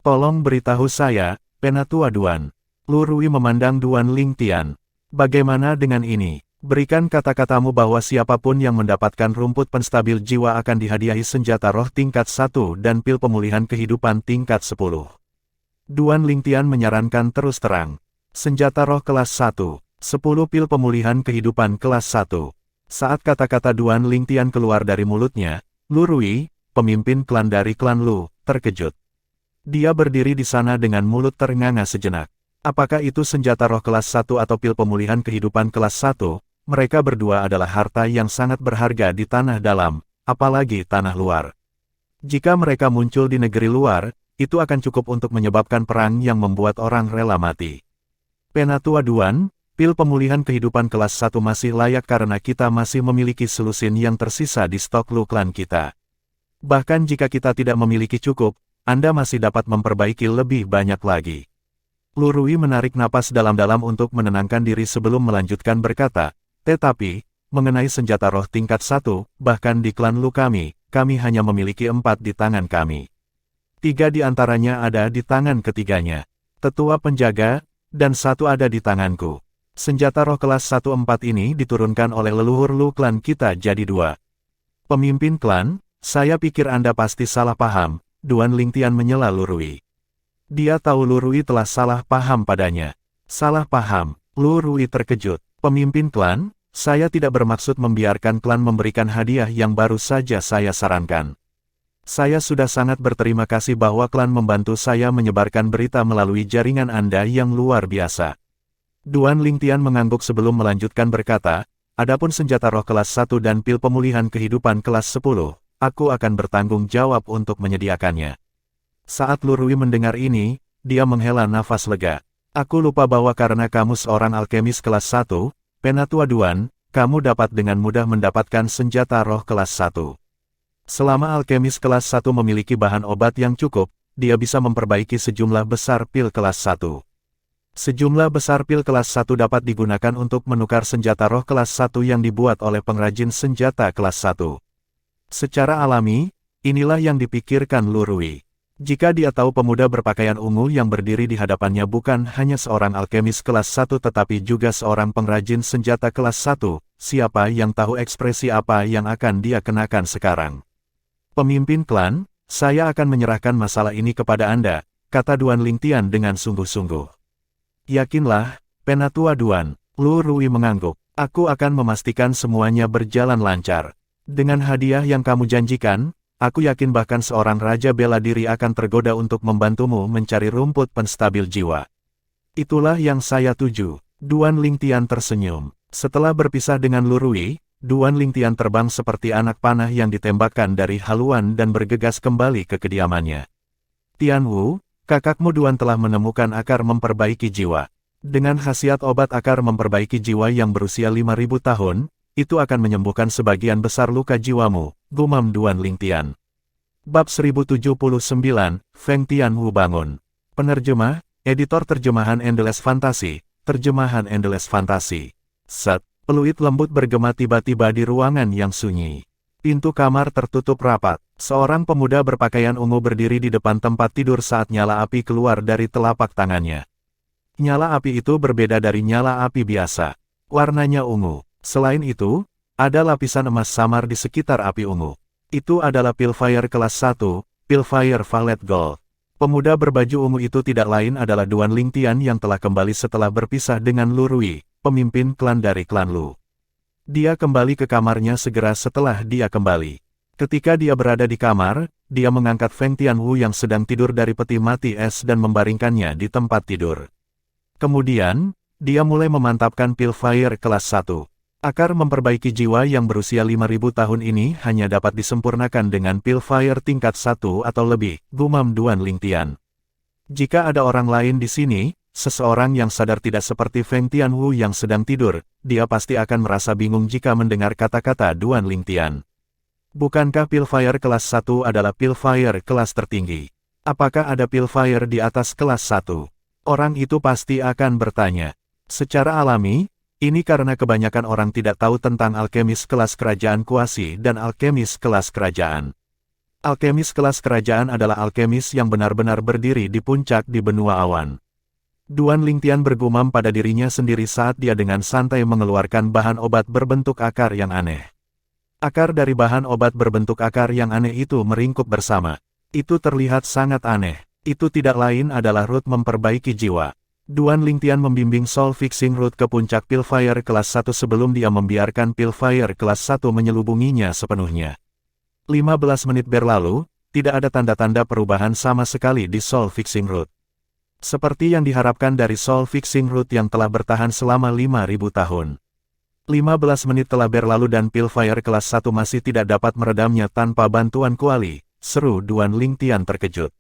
[SPEAKER 1] Tolong beritahu saya, Penatua Duan." Lu Rui memandang Duan Lingtian. "Bagaimana dengan ini? Berikan kata-katamu bahwa siapapun yang mendapatkan rumput penstabil jiwa akan dihadiahi senjata roh tingkat 1 dan pil pemulihan kehidupan tingkat 10. Duan Lingtian menyarankan terus terang. Senjata roh kelas 1, 10 pil pemulihan kehidupan kelas 1. Saat kata-kata Duan Lingtian keluar dari mulutnya, Lu Rui, pemimpin klan dari klan Lu, terkejut. Dia berdiri di sana dengan mulut ternganga sejenak. Apakah itu senjata roh kelas 1 atau pil pemulihan kehidupan kelas 1? Mereka berdua adalah harta yang sangat berharga di tanah dalam, apalagi tanah luar. Jika mereka muncul di negeri luar, itu akan cukup untuk menyebabkan perang yang membuat orang rela mati. Penatua Duan, pil pemulihan kehidupan kelas 1 masih layak karena kita masih memiliki selusin yang tersisa di stok Lu klan kita. Bahkan jika kita tidak memiliki cukup, Anda masih dapat memperbaiki lebih banyak lagi. Lu Rui menarik napas dalam-dalam untuk menenangkan diri sebelum melanjutkan berkata, "Tetapi, mengenai senjata roh tingkat 1, bahkan di klan Lu kami hanya memiliki 4 di tangan kami. 3 di antaranya ada di tangan ketiganya. Tetua penjaga, dan 1 ada di tanganku. Senjata roh kelas 1-4 ini diturunkan oleh leluhur Lu klan kita jadi 2. Pemimpin klan, saya pikir Anda pasti salah paham, Duan Lingtian menyela Lu Rui. Dia tahu Lu Rui telah salah paham padanya. Salah paham, Lu Rui terkejut. Pemimpin klan, saya tidak bermaksud membiarkan klan memberikan hadiah yang baru saja saya sarankan. Saya sudah sangat berterima kasih bahwa klan membantu saya menyebarkan berita melalui jaringan Anda yang luar biasa. Duan Lingtian mengangguk sebelum melanjutkan berkata, adapun senjata roh kelas 1 dan pil pemulihan kehidupan kelas 10, aku akan bertanggung jawab untuk menyediakannya. Saat Lu Rui mendengar ini, dia menghela nafas lega. Aku lupa bahwa karena kamu seorang alkemis kelas 1, Penatua Duan, kamu dapat dengan mudah mendapatkan senjata roh kelas 1. Selama alkemis kelas 1 memiliki bahan obat yang cukup, dia bisa memperbaiki sejumlah besar pil kelas 1. Sejumlah besar pil kelas 1 dapat digunakan untuk menukar senjata roh kelas 1 yang dibuat oleh pengrajin senjata kelas 1. Secara alami, inilah yang dipikirkan Lu Rui. Jika dia tahu pemuda berpakaian ungu yang berdiri di hadapannya bukan hanya seorang alkemis kelas 1 tetapi juga seorang pengrajin senjata kelas 1, siapa yang tahu ekspresi apa yang akan dia kenakan sekarang. Pemimpin klan, saya akan menyerahkan masalah ini kepada Anda, kata Duan Lingtian dengan sungguh-sungguh. Yakinlah, Penatua Duan, Lu Rui mengangguk, aku akan memastikan semuanya berjalan lancar. Dengan hadiah yang kamu janjikan, aku yakin bahkan seorang raja bela diri akan tergoda untuk membantumu mencari rumput penstabil jiwa. Itulah yang saya tuju. Duan Lingtian tersenyum. Setelah berpisah dengan Lu Rui, Duan Lingtian terbang seperti anak panah yang ditembakkan dari haluan dan bergegas kembali ke kediamannya. Tian Wu, kakakmu Duan telah menemukan akar memperbaiki jiwa. Dengan khasiat obat akar memperbaiki jiwa yang berusia 5.000 tahun, itu akan menyembuhkan sebagian besar luka jiwamu, gumam Duan Lingtian. Bab 1079, Feng Tian Wu bangun. Penerjemah, editor terjemahan Endless Fantasy, terjemahan Endless Fantasy. Set. Peluit lembut bergema tiba-tiba di ruangan yang sunyi. Pintu kamar tertutup rapat. Seorang pemuda berpakaian ungu berdiri di depan tempat tidur saat nyala api keluar dari telapak tangannya. Nyala api itu berbeda dari nyala api biasa. Warnanya ungu. Selain itu, ada lapisan emas samar di sekitar api ungu. Itu adalah Pilfire kelas 1, Pilfire Violet Gold. Pemuda berbaju ungu itu tidak lain adalah Duan Lingtian yang telah kembali setelah berpisah dengan Lu Rui, pemimpin klan dari klan Lu. Dia kembali ke kamarnya segera setelah dia kembali. Ketika dia berada di kamar, dia mengangkat Feng Tianwu yang sedang tidur dari peti mati es dan membaringkannya di tempat tidur. Kemudian, dia mulai memantapkan Pilfire kelas 1. Akar memperbaiki jiwa yang berusia 5.000 tahun ini hanya dapat disempurnakan dengan Pilfire tingkat 1 atau lebih, gumam Duan Lingtian. Jika ada orang lain di sini, seseorang yang sadar tidak seperti Feng Tianwu yang sedang tidur, dia pasti akan merasa bingung jika mendengar kata-kata Duan Lingtian. Bukankah Pilfire kelas 1 adalah Pilfire kelas tertinggi? Apakah ada Pilfire di atas kelas 1? Orang itu pasti akan bertanya. Secara alami, ini karena kebanyakan orang tidak tahu tentang alkemis kelas kerajaan kuasi dan alkemis kelas kerajaan. Alkemis kelas kerajaan adalah alkemis yang benar-benar berdiri di puncak di benua awan. Duan Lingtian bergumam pada dirinya sendiri saat dia dengan santai mengeluarkan bahan obat berbentuk akar yang aneh. Akar dari bahan obat berbentuk akar yang aneh itu meringkuk bersama. Itu terlihat sangat aneh. Itu tidak lain adalah root memperbaiki jiwa. Duan Lingtian membimbing Soul Fixing Root ke puncak Pilfire kelas 1 sebelum dia membiarkan Pilfire kelas 1 menyelubunginya sepenuhnya. 15 menit berlalu, tidak ada tanda-tanda perubahan sama sekali di Soul Fixing Root. Seperti yang diharapkan dari Soul Fixing Root yang telah bertahan selama 5.000 tahun. 15 menit telah berlalu dan Pilfire kelas 1 masih tidak dapat meredamnya tanpa bantuan kuali, seru Duan Lingtian terkejut.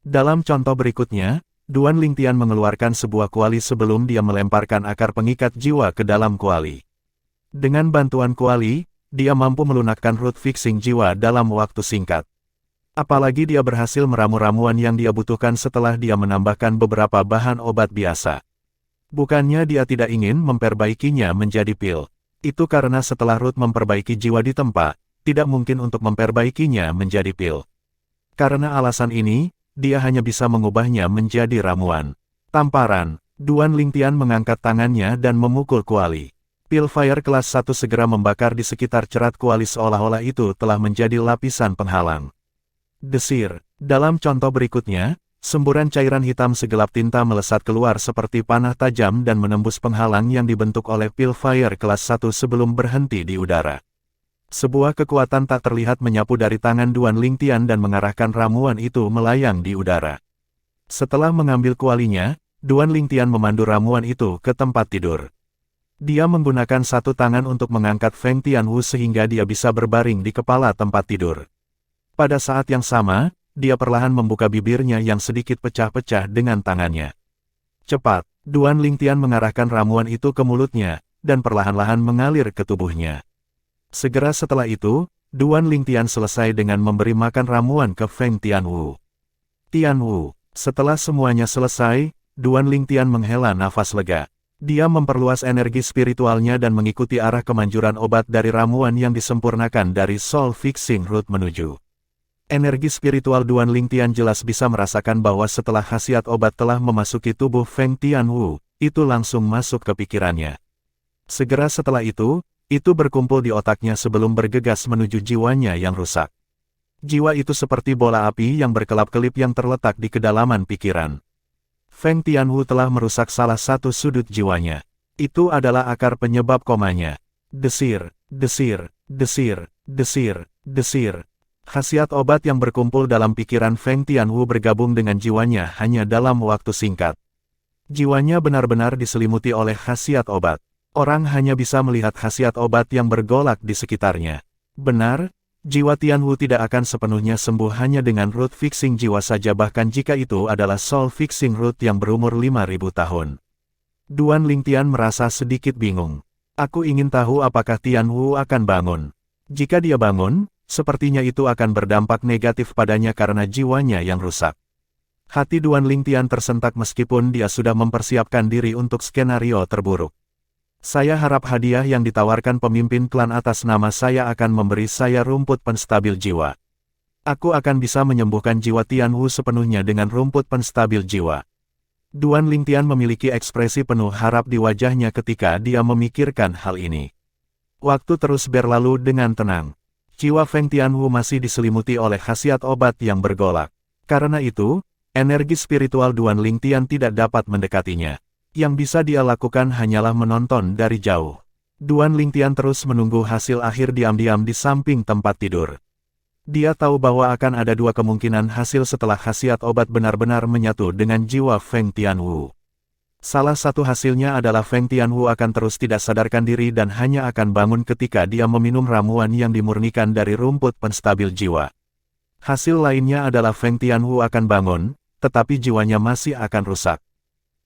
[SPEAKER 1] Dalam contoh berikutnya, Duan Lingtian mengeluarkan sebuah kuali sebelum dia melemparkan akar pengikat jiwa ke dalam kuali. Dengan bantuan kuali, dia mampu melunakkan root fixing jiwa dalam waktu singkat. Apalagi dia berhasil meramu ramuan yang dia butuhkan setelah dia menambahkan beberapa bahan obat biasa. Bukannya dia tidak ingin memperbaikinya menjadi pil. Itu karena setelah root memperbaiki jiwa ditempa, tidak mungkin untuk memperbaikinya menjadi pil. Karena alasan ini, dia hanya bisa mengubahnya menjadi ramuan. Tamparan, Duan Lingtian mengangkat tangannya dan memukul kuali. Pil Fire kelas 1 segera membakar di sekitar cerat kuali seolah-olah itu telah menjadi lapisan penghalang. Desir. Dalam contoh berikutnya, semburan cairan hitam segelap tinta melesat keluar seperti panah tajam dan menembus penghalang yang dibentuk oleh Pil Fire kelas 1 sebelum berhenti di udara. Sebuah kekuatan tak terlihat menyapu dari tangan Duan Lingtian dan mengarahkan ramuan itu melayang di udara. Setelah mengambil kualinya, Duan Lingtian memandu ramuan itu ke tempat tidur. Dia menggunakan satu tangan untuk mengangkat Feng Tianwu sehingga dia bisa berbaring di kepala tempat tidur. Pada saat yang sama, dia perlahan membuka bibirnya yang sedikit pecah-pecah dengan tangannya. Cepat, Duan Lingtian mengarahkan ramuan itu ke mulutnya, dan perlahan-lahan mengalir ke tubuhnya. Segera setelah itu, Duan Lingtian selesai dengan memberi makan ramuan ke Feng Tianwu. Tianwu, setelah semuanya selesai, Duan Lingtian menghela nafas lega. Dia memperluas energi spiritualnya dan mengikuti arah kemanjuran obat dari ramuan yang disempurnakan dari Soul Fixing Root menuju. Energi spiritual Duan Lingtian jelas bisa merasakan bahwa setelah khasiat obat telah memasuki tubuh Feng Tianwu, itu langsung masuk ke pikirannya. Segera setelah itu berkumpul di otaknya sebelum bergegas menuju jiwanya yang rusak. Jiwa itu seperti bola api yang berkelap-kelip yang terletak di kedalaman pikiran. Feng Tianwu telah merusak salah satu sudut jiwanya. Itu adalah akar penyebab komanya. Desir, desir, desir, desir, desir. Khasiat obat yang berkumpul dalam pikiran Feng Tianwu bergabung dengan jiwanya hanya dalam waktu singkat. Jiwanya benar-benar diselimuti oleh khasiat obat. Orang hanya bisa melihat khasiat obat yang bergolak di sekitarnya. Benar, jiwa Tianwu tidak akan sepenuhnya sembuh hanya dengan root fixing jiwa saja bahkan jika itu adalah soul fixing root yang berumur 5.000 tahun. Duan Lingtian merasa sedikit bingung. Aku ingin tahu apakah Tianwu akan bangun. Jika dia bangun, sepertinya itu akan berdampak negatif padanya karena jiwanya yang rusak. Hati Duan Lingtian tersentak meskipun dia sudah mempersiapkan diri untuk skenario terburuk. Saya harap hadiah yang ditawarkan pemimpin klan atas nama saya akan memberi saya rumput penstabil jiwa. Aku akan bisa menyembuhkan jiwa Tianwu sepenuhnya dengan rumput penstabil jiwa. Duan Lingtian memiliki ekspresi penuh harap di wajahnya ketika dia memikirkan hal ini. Waktu terus berlalu dengan tenang. Jiwa Feng Tianwu masih diselimuti oleh khasiat obat yang bergolak. Karena itu, energi spiritual Duan Lingtian tidak dapat mendekatinya. Yang bisa dia lakukan hanyalah menonton dari jauh. Duan Lingtian terus menunggu hasil akhir diam-diam di samping tempat tidur. Dia tahu bahwa akan ada dua kemungkinan hasil setelah khasiat obat benar-benar menyatu dengan jiwa Feng Tianwu. Salah satu hasilnya adalah Feng Tianwu akan terus tidak sadarkan diri dan hanya akan bangun ketika dia meminum ramuan yang dimurnikan dari rumput penstabil jiwa. Hasil lainnya adalah Feng Tianwu akan bangun, tetapi jiwanya masih akan rusak.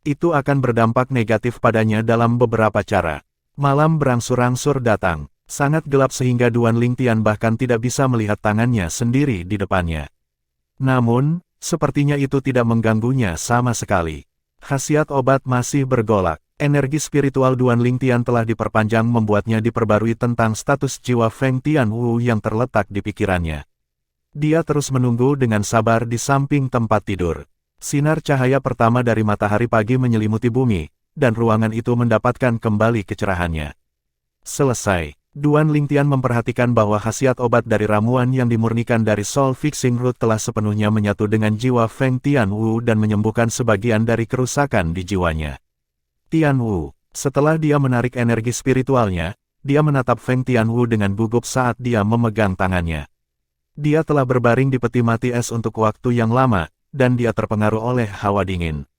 [SPEAKER 1] Itu akan berdampak negatif padanya dalam beberapa cara. Malam berangsur-angsur datang. Sangat gelap sehingga Duan Lingtian bahkan tidak bisa melihat tangannya sendiri di depannya. Namun, sepertinya itu tidak mengganggunya sama sekali. Khasiat obat masih bergolak. Energi spiritual Duan Lingtian telah diperpanjang membuatnya diperbarui tentang status jiwa Feng Tianwu yang terletak di pikirannya. Dia terus menunggu dengan sabar di samping tempat tidur. Sinar cahaya pertama dari matahari pagi menyelimuti bumi, dan ruangan itu mendapatkan kembali kecerahannya. Selesai. Duan Lingtian memperhatikan bahwa khasiat obat dari ramuan yang dimurnikan dari Soul Fixing Root telah sepenuhnya menyatu dengan jiwa Feng Tianwu dan menyembuhkan sebagian dari kerusakan di jiwanya. Tianwu, setelah dia menarik energi spiritualnya, dia menatap Feng Tianwu dengan gugup saat dia memegang tangannya. Dia telah berbaring di peti mati es untuk waktu yang lama, dan dia terpengaruh oleh hawa dingin.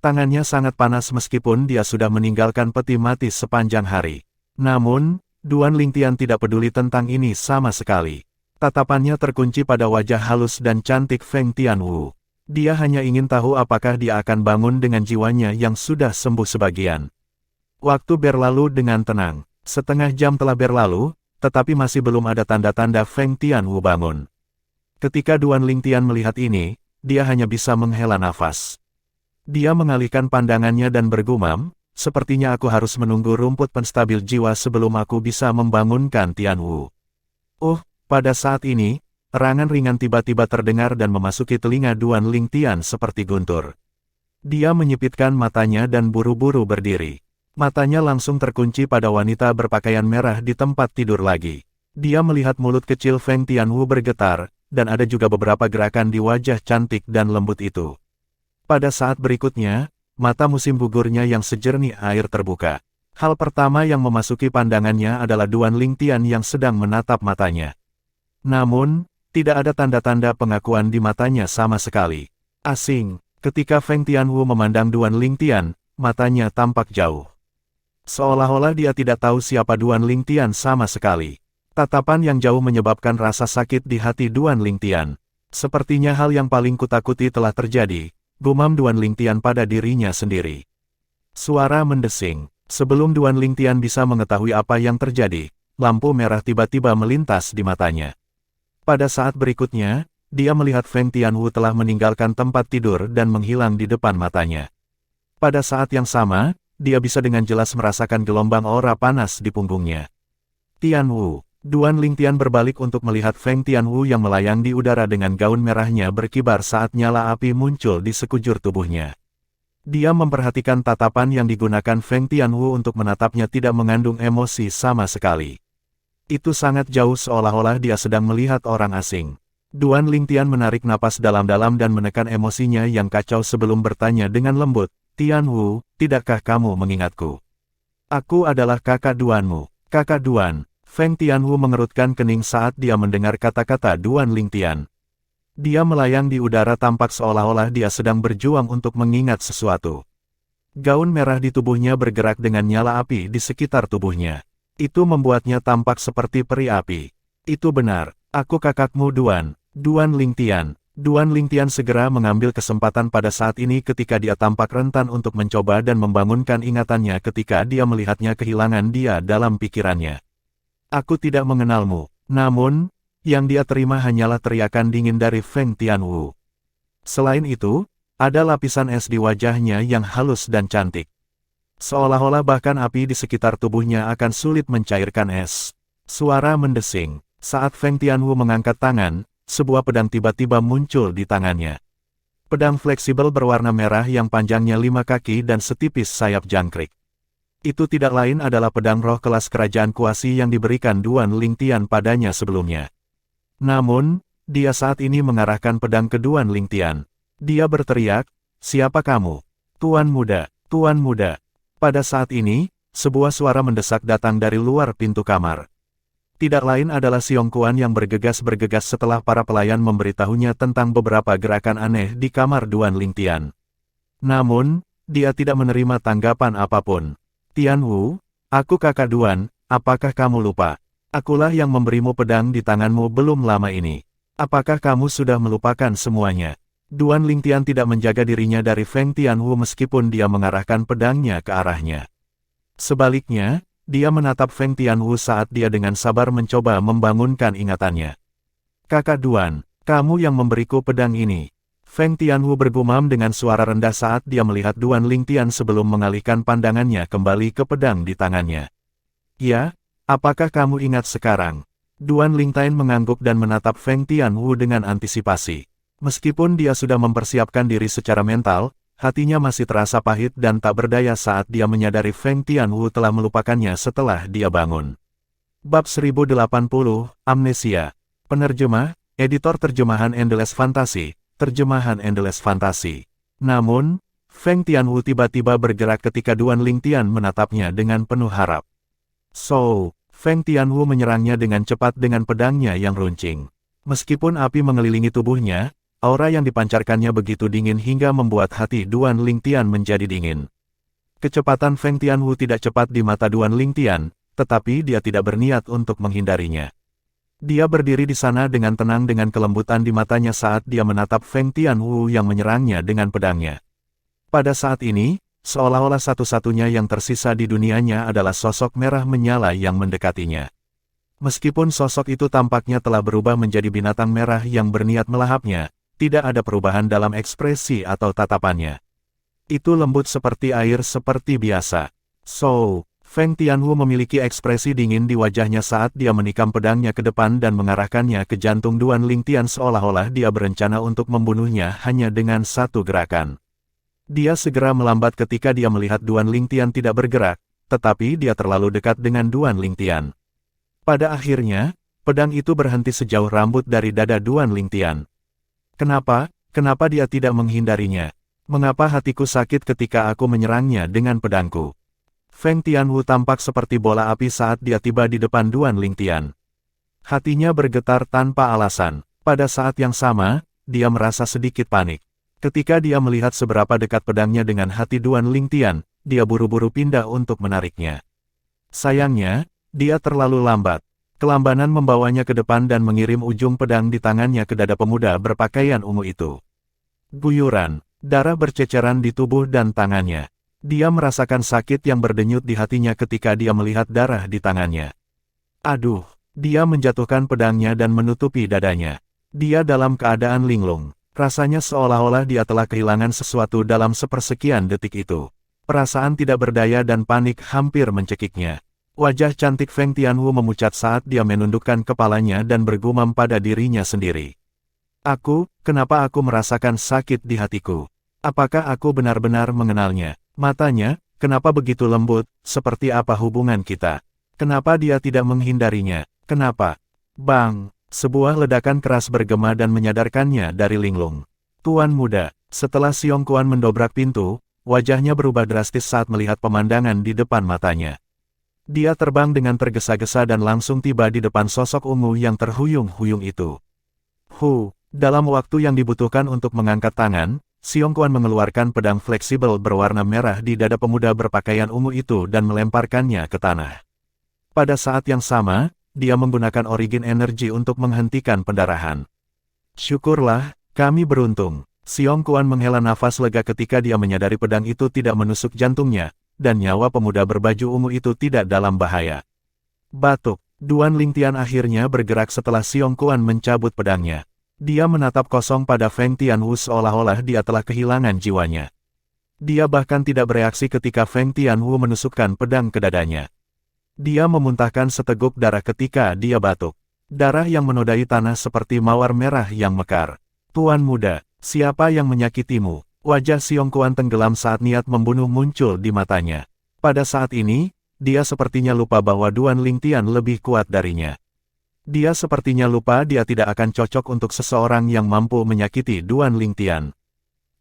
[SPEAKER 1] Tangannya sangat panas meskipun dia sudah meninggalkan peti mati sepanjang hari. Namun, Duan Lingtian tidak peduli tentang ini sama sekali. Tatapannya terkunci pada wajah halus dan cantik Feng Tianwu. Dia hanya ingin tahu apakah dia akan bangun dengan jiwanya yang sudah sembuh sebagian. Waktu berlalu dengan tenang. Setengah jam telah berlalu, tetapi masih belum ada tanda-tanda Feng Tianwu bangun. Ketika Duan Lingtian melihat ini, dia hanya bisa menghela nafas. Dia mengalihkan pandangannya dan bergumam, sepertinya aku harus menunggu rumput penstabil jiwa sebelum aku bisa membangunkan Tianwu. Pada saat ini, erangan ringan tiba-tiba terdengar dan memasuki telinga Duan Lingtian seperti guntur. Dia menyipitkan matanya dan buru-buru berdiri. Matanya langsung terkunci pada wanita berpakaian merah di tempat tidur lagi. Dia melihat mulut kecil Feng Tianwu bergetar, dan ada juga beberapa gerakan di wajah cantik dan lembut itu. Pada saat berikutnya, mata musim gugurnya yang sejernih air terbuka. Hal pertama yang memasuki pandangannya adalah Duan Lingtian yang sedang menatap matanya. Namun, tidak ada tanda-tanda pengakuan di matanya sama sekali. Asing, ketika Feng Tianwu memandang Duan Lingtian, matanya tampak jauh. Seolah-olah dia tidak tahu siapa Duan Lingtian sama sekali. Tatapan yang jauh menyebabkan rasa sakit di hati Duan Lingtian. Sepertinya hal yang paling kutakuti telah terjadi, gumam Duan Lingtian pada dirinya sendiri. Suara mendesing. Sebelum Duan Lingtian bisa mengetahui apa yang terjadi, lampu merah tiba-tiba melintas di matanya. Pada saat berikutnya, dia melihat Feng Tianwu telah meninggalkan tempat tidur dan menghilang di depan matanya. Pada saat yang sama, dia bisa dengan jelas merasakan gelombang aura panas di punggungnya. Tianwu. Duan Lingtian berbalik untuk melihat Feng Tianwu yang melayang di udara dengan gaun merahnya berkibar saat nyala api muncul di sekujur tubuhnya. Dia memperhatikan tatapan yang digunakan Feng Tianwu untuk menatapnya tidak mengandung emosi sama sekali. Itu sangat jauh seolah-olah dia sedang melihat orang asing. Duan Lingtian menarik napas dalam-dalam dan menekan emosinya yang kacau sebelum bertanya dengan lembut, "Tianwu, tidakkah kamu mengingatku? Aku adalah kakak Duanmu." "Kakak Duan." Feng Tianwu mengerutkan kening saat dia mendengar kata-kata Duan Lingtian. Dia melayang di udara tampak seolah-olah dia sedang berjuang untuk mengingat sesuatu. Gaun merah di tubuhnya bergerak dengan nyala api di sekitar tubuhnya. Itu membuatnya tampak seperti peri api. "Itu benar, aku kakakmu Duan, Duan Lingtian." Duan Lingtian segera mengambil kesempatan pada saat ini ketika dia tampak rentan untuk mencoba dan membangunkan ingatannya ketika dia melihatnya kehilangan dia dalam pikirannya. "Aku tidak mengenalmu." Namun, yang dia terima hanyalah teriakan dingin dari Feng Tianwu. Selain itu, ada lapisan es di wajahnya yang halus dan cantik. Seolah-olah bahkan api di sekitar tubuhnya akan sulit mencairkan es. Suara mendesing. Saat Feng Tianwu mengangkat tangan, sebuah pedang tiba-tiba muncul di tangannya. Pedang fleksibel berwarna merah yang panjangnya 5 kaki dan setipis sayap jangkrik. Itu tidak lain adalah pedang roh kelas kerajaan kuasi yang diberikan Duan Lingtian padanya sebelumnya. Namun, dia saat ini mengarahkan pedang ke Duan Lingtian. Dia berteriak, "Siapa kamu?" "Tuan muda, Tuan muda." Pada saat ini, sebuah suara mendesak datang dari luar pintu kamar. Tidak lain adalah Siong Kuan yang bergegas-bergegas setelah para pelayan memberitahunya tentang beberapa gerakan aneh di kamar Duan Lingtian. Namun, dia tidak menerima tanggapan apapun. "Tianwu, aku kakak Duan, apakah kamu lupa? Akulah yang memberimu pedang di tanganmu belum lama ini. Apakah kamu sudah melupakan semuanya?" Duan Lingtian tidak menjaga dirinya dari Feng Tianwu meskipun dia mengarahkan pedangnya ke arahnya. Sebaliknya, dia menatap Feng Tianwu saat dia dengan sabar mencoba membangunkan ingatannya. "Kakak Duan, kamu yang memberiku pedang ini." Feng Tianwu bergumam dengan suara rendah saat dia melihat Duan Lingtian sebelum mengalihkan pandangannya kembali ke pedang di tangannya. "Ya? Apakah kamu ingat sekarang?" Duan Lingtian mengangguk dan menatap Feng Tianwu dengan antisipasi. Meskipun dia sudah mempersiapkan diri secara mental, hatinya masih terasa pahit dan tak berdaya saat dia menyadari Feng Tianwu telah melupakannya setelah dia bangun. Bab 1080, Amnesia. Penerjemah, Editor Terjemahan Endless Fantasy, Terjemahan Endless Fantasy. Namun, Feng Tianwu tiba-tiba bergerak ketika Duan Lingtian menatapnya dengan penuh harap. "So." Feng Tianwu menyerangnya dengan cepat dengan pedangnya yang runcing. Meskipun api mengelilingi tubuhnya, aura yang dipancarkannya begitu dingin hingga membuat hati Duan Lingtian menjadi dingin. Kecepatan Feng Tianwu tidak cepat di mata Duan Lingtian, tetapi dia tidak berniat untuk menghindarinya. Dia berdiri di sana dengan tenang dengan kelembutan di matanya saat dia menatap Feng Tianwu yang menyerangnya dengan pedangnya. Pada saat ini, seolah-olah satu-satunya yang tersisa di dunianya adalah sosok merah menyala yang mendekatinya. Meskipun sosok itu tampaknya telah berubah menjadi binatang merah yang berniat melahapnya, tidak ada perubahan dalam ekspresi atau tatapannya. Itu lembut seperti air seperti biasa. "So." Feng Tianwu memiliki ekspresi dingin di wajahnya saat dia menikam pedangnya ke depan dan mengarahkannya ke jantung Duan Lingtian seolah-olah dia berencana untuk membunuhnya hanya dengan satu gerakan. Dia segera melambat ketika dia melihat Duan Lingtian tidak bergerak, tetapi dia terlalu dekat dengan Duan Lingtian. Pada akhirnya, pedang itu berhenti sejauh rambut dari dada Duan Lingtian. Kenapa dia tidak menghindarinya? Mengapa hatiku sakit ketika aku menyerangnya dengan pedangku? Feng Tianwu tampak seperti bola api saat dia tiba di depan Duan Lingtian. Hatinya bergetar tanpa alasan. Pada saat yang sama, dia merasa sedikit panik. Ketika dia melihat seberapa dekat pedangnya dengan hati Duan Lingtian, dia buru-buru pindah untuk menariknya. Sayangnya, dia terlalu lambat. Kelambanan membawanya ke depan dan mengirim ujung pedang di tangannya ke dada pemuda berpakaian ungu itu. Guyuran, darah berceceran di tubuh dan tangannya. Dia merasakan sakit yang berdenyut di hatinya ketika dia melihat darah di tangannya. Aduh, dia menjatuhkan pedangnya dan menutupi dadanya. Dia dalam keadaan linglung. Rasanya seolah-olah dia telah kehilangan sesuatu dalam sepersekian detik itu. Perasaan tidak berdaya dan panik hampir mencekiknya. Wajah cantik Feng Tianwu memucat saat dia menundukkan kepalanya dan bergumam pada dirinya sendiri. Kenapa aku merasakan sakit di hatiku? Apakah aku benar-benar mengenalnya? Matanya, kenapa begitu lembut, seperti apa hubungan kita? Kenapa dia tidak menghindarinya? Kenapa? Bang! Sebuah ledakan keras bergema dan menyadarkannya dari linglung. Tuan muda, setelah Xiong Kuan mendobrak pintu, wajahnya berubah drastis saat melihat pemandangan di depan matanya. Dia terbang dengan tergesa-gesa dan langsung tiba di depan sosok ungu yang terhuyung-huyung itu. Dalam waktu yang dibutuhkan untuk mengangkat tangan, Xiong Kuan mengeluarkan pedang fleksibel berwarna merah di dada pemuda berpakaian ungu itu dan melemparkannya ke tanah. Pada saat yang sama, dia menggunakan origin energi untuk menghentikan pendarahan. Syukurlah, kami beruntung. Xiong Kuan menghela nafas lega ketika dia menyadari pedang itu tidak menusuk jantungnya, dan nyawa pemuda berbaju ungu itu tidak dalam bahaya. Batuk. Duan Lingtian akhirnya bergerak setelah Xiong Kuan mencabut pedangnya. Dia menatap kosong pada Feng Tianwu seolah-olah dia telah kehilangan jiwanya. Dia bahkan tidak bereaksi ketika Feng Tianwu menusukkan pedang ke dadanya. Dia memuntahkan seteguk darah ketika dia batuk. Darah yang menodai tanah seperti mawar merah yang mekar. Tuan muda, siapa yang menyakitimu? Wajah Xiong Kuan tenggelam saat niat membunuh muncul di matanya. Pada saat ini, dia sepertinya lupa bahwa Duan Lingtian lebih kuat darinya. Dia sepertinya lupa dia tidak akan cocok untuk seseorang yang mampu menyakiti Duan Lingtian.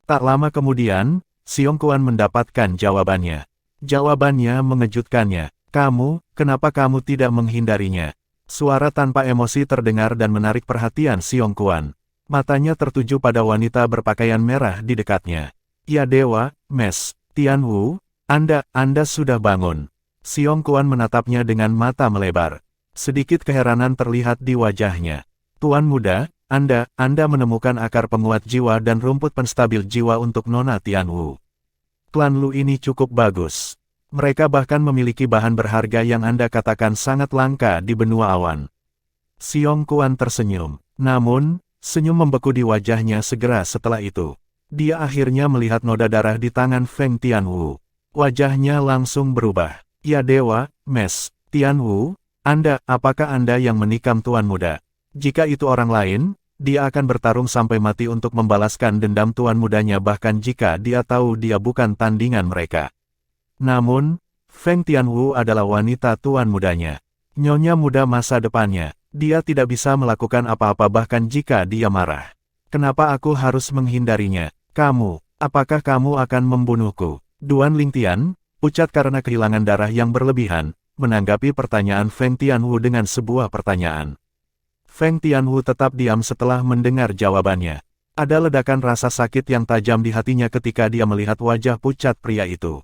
[SPEAKER 1] Tak lama kemudian, Xiong Kuan mendapatkan jawabannya. Jawabannya mengejutkannya. Kenapa kamu tidak menghindarinya? Suara tanpa emosi terdengar dan menarik perhatian Xiong Kuan. Matanya tertuju pada wanita berpakaian merah di dekatnya. Ya dewa, Mes, Tianwu, Anda sudah bangun. Xiong Kuan menatapnya dengan mata melebar. Sedikit keheranan terlihat di wajahnya. Tuan muda, Anda menemukan akar penguat jiwa dan rumput penstabil jiwa untuk Nona Tianwu. Klan Lu ini cukup bagus. Mereka bahkan memiliki bahan berharga yang Anda katakan sangat langka di benua awan. Xiong Kuan tersenyum. Namun, senyum membeku di wajahnya segera setelah itu. Dia akhirnya melihat noda darah di tangan Feng Tianwu. Wajahnya langsung berubah. Ya dewa, Mes, Tianwu, apakah Anda yang menikam tuan muda? Jika itu orang lain, dia akan bertarung sampai mati untuk membalaskan dendam tuan mudanya bahkan jika dia tahu dia bukan tandingan mereka. Namun, Feng Tianwu adalah wanita tuan mudanya. Nyonya muda masa depannya. Dia tidak bisa melakukan apa-apa bahkan jika dia marah. Kenapa aku harus menghindarinya? Apakah kamu akan membunuhku? Duan Lingtian, pucat karena kehilangan darah yang berlebihan, menanggapi pertanyaan Feng Tianwu dengan sebuah pertanyaan. Feng Tianwu tetap diam setelah mendengar jawabannya. Ada ledakan rasa sakit yang tajam di hatinya ketika dia melihat wajah pucat pria itu.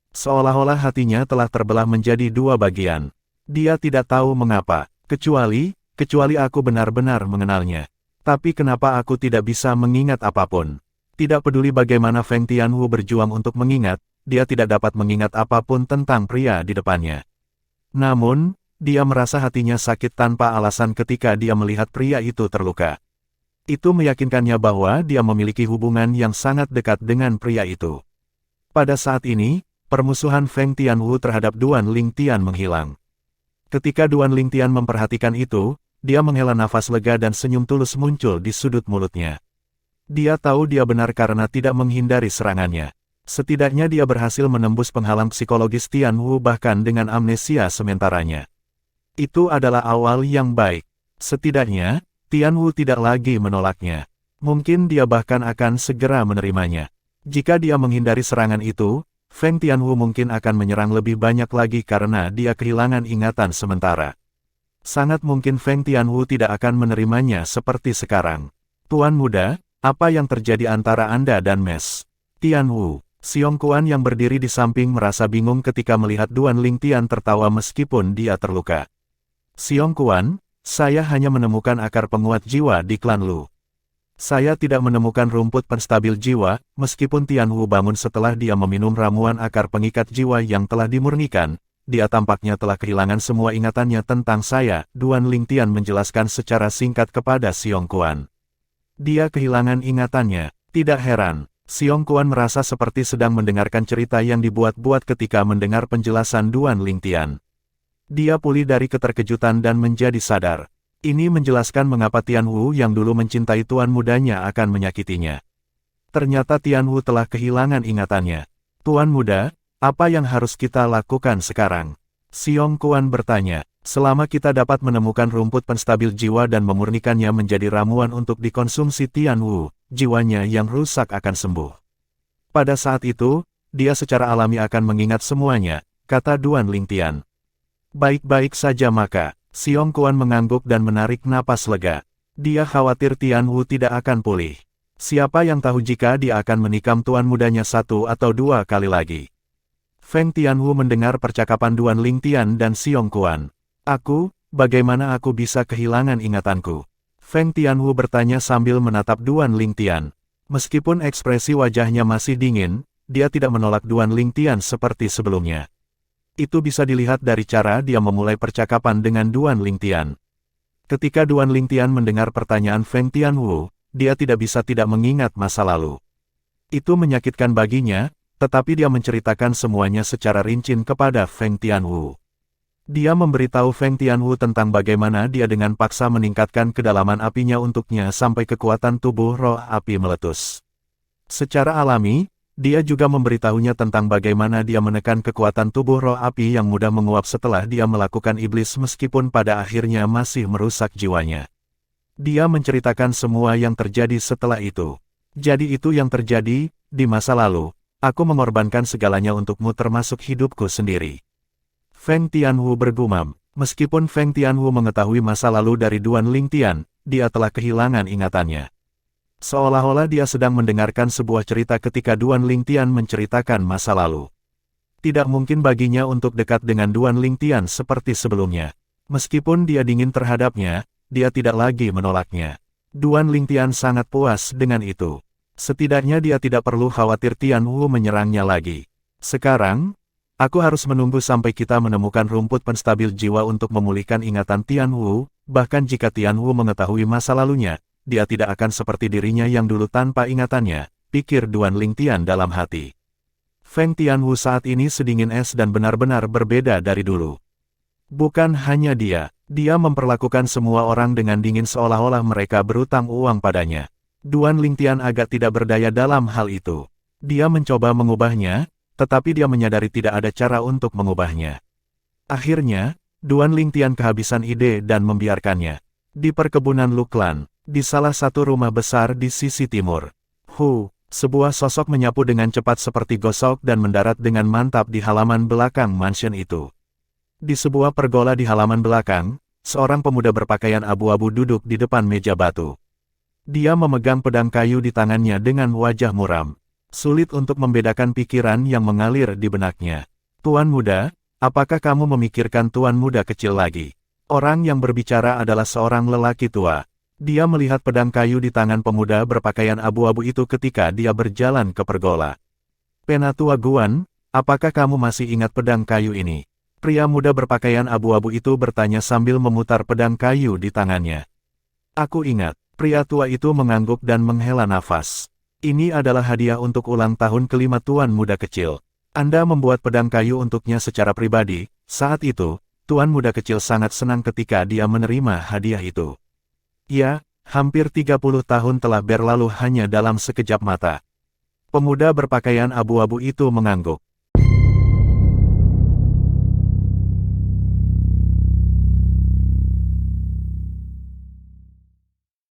[SPEAKER 1] Seolah-olah hatinya telah terbelah menjadi dua bagian. Dia tidak tahu mengapa, kecuali aku benar-benar mengenalnya. Tapi kenapa aku tidak bisa mengingat apapun? Tidak peduli bagaimana Feng Tianwu berjuang untuk mengingat, dia tidak dapat mengingat apapun tentang pria di depannya. Namun, dia merasa hatinya sakit tanpa alasan ketika dia melihat pria itu terluka. Itu meyakinkannya bahwa dia memiliki hubungan yang sangat dekat dengan pria itu. Pada saat ini, permusuhan Feng Tianwu terhadap Duan Lingtian menghilang. Ketika Duan Lingtian memperhatikan itu, dia menghela nafas lega dan senyum tulus muncul di sudut mulutnya. Dia tahu dia benar karena tidak menghindari serangannya. Setidaknya dia berhasil menembus penghalang psikologis Tian Wu bahkan dengan amnesia sementaranya. Itu adalah awal yang baik. Setidaknya, Tian Wu tidak lagi menolaknya. Mungkin dia bahkan akan segera menerimanya. Jika dia menghindari serangan itu, Feng Tianwu mungkin akan menyerang lebih banyak lagi karena dia kehilangan ingatan sementara. Sangat mungkin Feng Tianwu tidak akan menerimanya seperti sekarang. Tuan muda, apa yang terjadi antara Anda dan Mes? Tianwu, Xiong Kuan yang berdiri di samping merasa bingung ketika melihat Duan Lingtian tertawa meskipun dia terluka. Xiong Kuan, saya hanya menemukan akar penguat jiwa di klan Lu. Saya tidak menemukan rumput penstabil jiwa, meskipun Tian Wu bangun setelah dia meminum ramuan akar pengikat jiwa yang telah dimurnikan, dia tampaknya telah kehilangan semua ingatannya tentang saya, Duan Lingtian menjelaskan secara singkat kepada Xiong Kuan. Dia kehilangan ingatannya, tidak heran, Xiong Kuan merasa seperti sedang mendengarkan cerita yang dibuat-buat ketika mendengar penjelasan Duan Lingtian. Dia pulih dari keterkejutan dan menjadi sadar. Ini menjelaskan mengapa Tian Wu yang dulu mencintai tuan mudanya akan menyakitinya. Ternyata Tian Wu telah kehilangan ingatannya. Tuan muda, apa yang harus kita lakukan sekarang? Xiong Kuan bertanya. Selama kita dapat menemukan rumput penstabil jiwa dan memurnikannya menjadi ramuan untuk dikonsumsi Tian Wu, jiwanya yang rusak akan sembuh. Pada saat itu, dia secara alami akan mengingat semuanya, kata Duan Lingtian. Baik-baik saja maka. Xiong Kuan mengangguk dan menarik napas lega. Dia khawatir Tian Wu tidak akan pulih. Siapa yang tahu jika dia akan menikam tuan mudanya 1 atau 2 kali lagi. Feng Tianwu mendengar percakapan Duan Lingtian dan Xiong Kuan. Bagaimana aku bisa kehilangan ingatanku? Feng Tianwu bertanya sambil menatap Duan Lingtian. Meskipun ekspresi wajahnya masih dingin, dia tidak menolak Duan Lingtian seperti sebelumnya. Itu bisa dilihat dari cara dia memulai percakapan dengan Duan Lingtian. Ketika Duan Lingtian mendengar pertanyaan Feng Tianwu, dia tidak bisa tidak mengingat masa lalu. Itu menyakitkan baginya, tetapi dia menceritakan semuanya secara rinci kepada Feng Tianwu. Dia memberitahu Feng Tianwu tentang bagaimana dia dengan paksa meningkatkan kedalaman apinya untuknya sampai kekuatan tubuh roh api meletus. Secara alami, dia juga memberitahunya tentang bagaimana dia menekan kekuatan tubuh roh api yang mudah menguap setelah dia melakukan iblis meskipun pada akhirnya masih merusak jiwanya. Dia menceritakan semua yang terjadi setelah itu. Jadi itu yang terjadi, di masa lalu, aku mengorbankan segalanya untukmu termasuk hidupku sendiri. Feng Tianwu bergumam, meskipun Feng Tianwu mengetahui masa lalu dari Duan Lingtian, dia telah kehilangan ingatannya. Seolah-olah dia sedang mendengarkan sebuah cerita ketika Duan Lingtian menceritakan masa lalu. Tidak mungkin baginya untuk dekat dengan Duan Lingtian seperti sebelumnya. Meskipun dia dingin terhadapnya, dia tidak lagi menolaknya. Duan Lingtian sangat puas dengan itu. Setidaknya dia tidak perlu khawatir Tian Wu menyerangnya lagi. Sekarang, aku harus menunggu sampai kita menemukan rumput penstabil jiwa untuk memulihkan ingatan Tian Wu, bahkan jika Tian Wu mengetahui masa lalunya, dia tidak akan seperti dirinya yang dulu tanpa ingatannya, pikir Duan Lingtian dalam hati. Feng Tianwu saat ini sedingin es dan benar-benar berbeda dari dulu. Bukan hanya dia memperlakukan semua orang dengan dingin seolah-olah mereka berutang uang padanya. Duan Lingtian agak tidak berdaya dalam hal itu. Dia mencoba mengubahnya, tetapi dia menyadari tidak ada cara untuk mengubahnya. Akhirnya, Duan Lingtian kehabisan ide dan membiarkannya. Di perkebunan Lu Clan, di salah satu rumah besar di sisi timur. Sebuah sosok menyapu dengan cepat seperti gosok dan mendarat dengan mantap di halaman belakang mansion itu. Di sebuah pergola di halaman belakang, seorang pemuda berpakaian abu-abu duduk di depan meja batu. Dia memegang pedang kayu di tangannya dengan wajah muram. Sulit untuk membedakan pikiran yang mengalir di benaknya. Tuan muda, apakah kamu memikirkan tuan muda kecil lagi? Orang yang berbicara adalah seorang lelaki tua. Dia melihat pedang kayu di tangan pemuda berpakaian abu-abu itu ketika dia berjalan ke pergola. Penatua Guan, apakah kamu masih ingat pedang kayu ini? Pria muda berpakaian abu-abu itu bertanya sambil memutar pedang kayu di tangannya. Aku ingat, pria tua itu mengangguk dan menghela nafas. Ini adalah hadiah untuk ulang tahun kelima tuan muda kecil. Anda membuat pedang kayu untuknya secara pribadi. Saat itu, tuan muda kecil sangat senang ketika dia menerima hadiah itu. Ya, hampir 30 tahun telah berlalu hanya dalam sekejap mata. Pemuda berpakaian abu-abu itu mengangguk.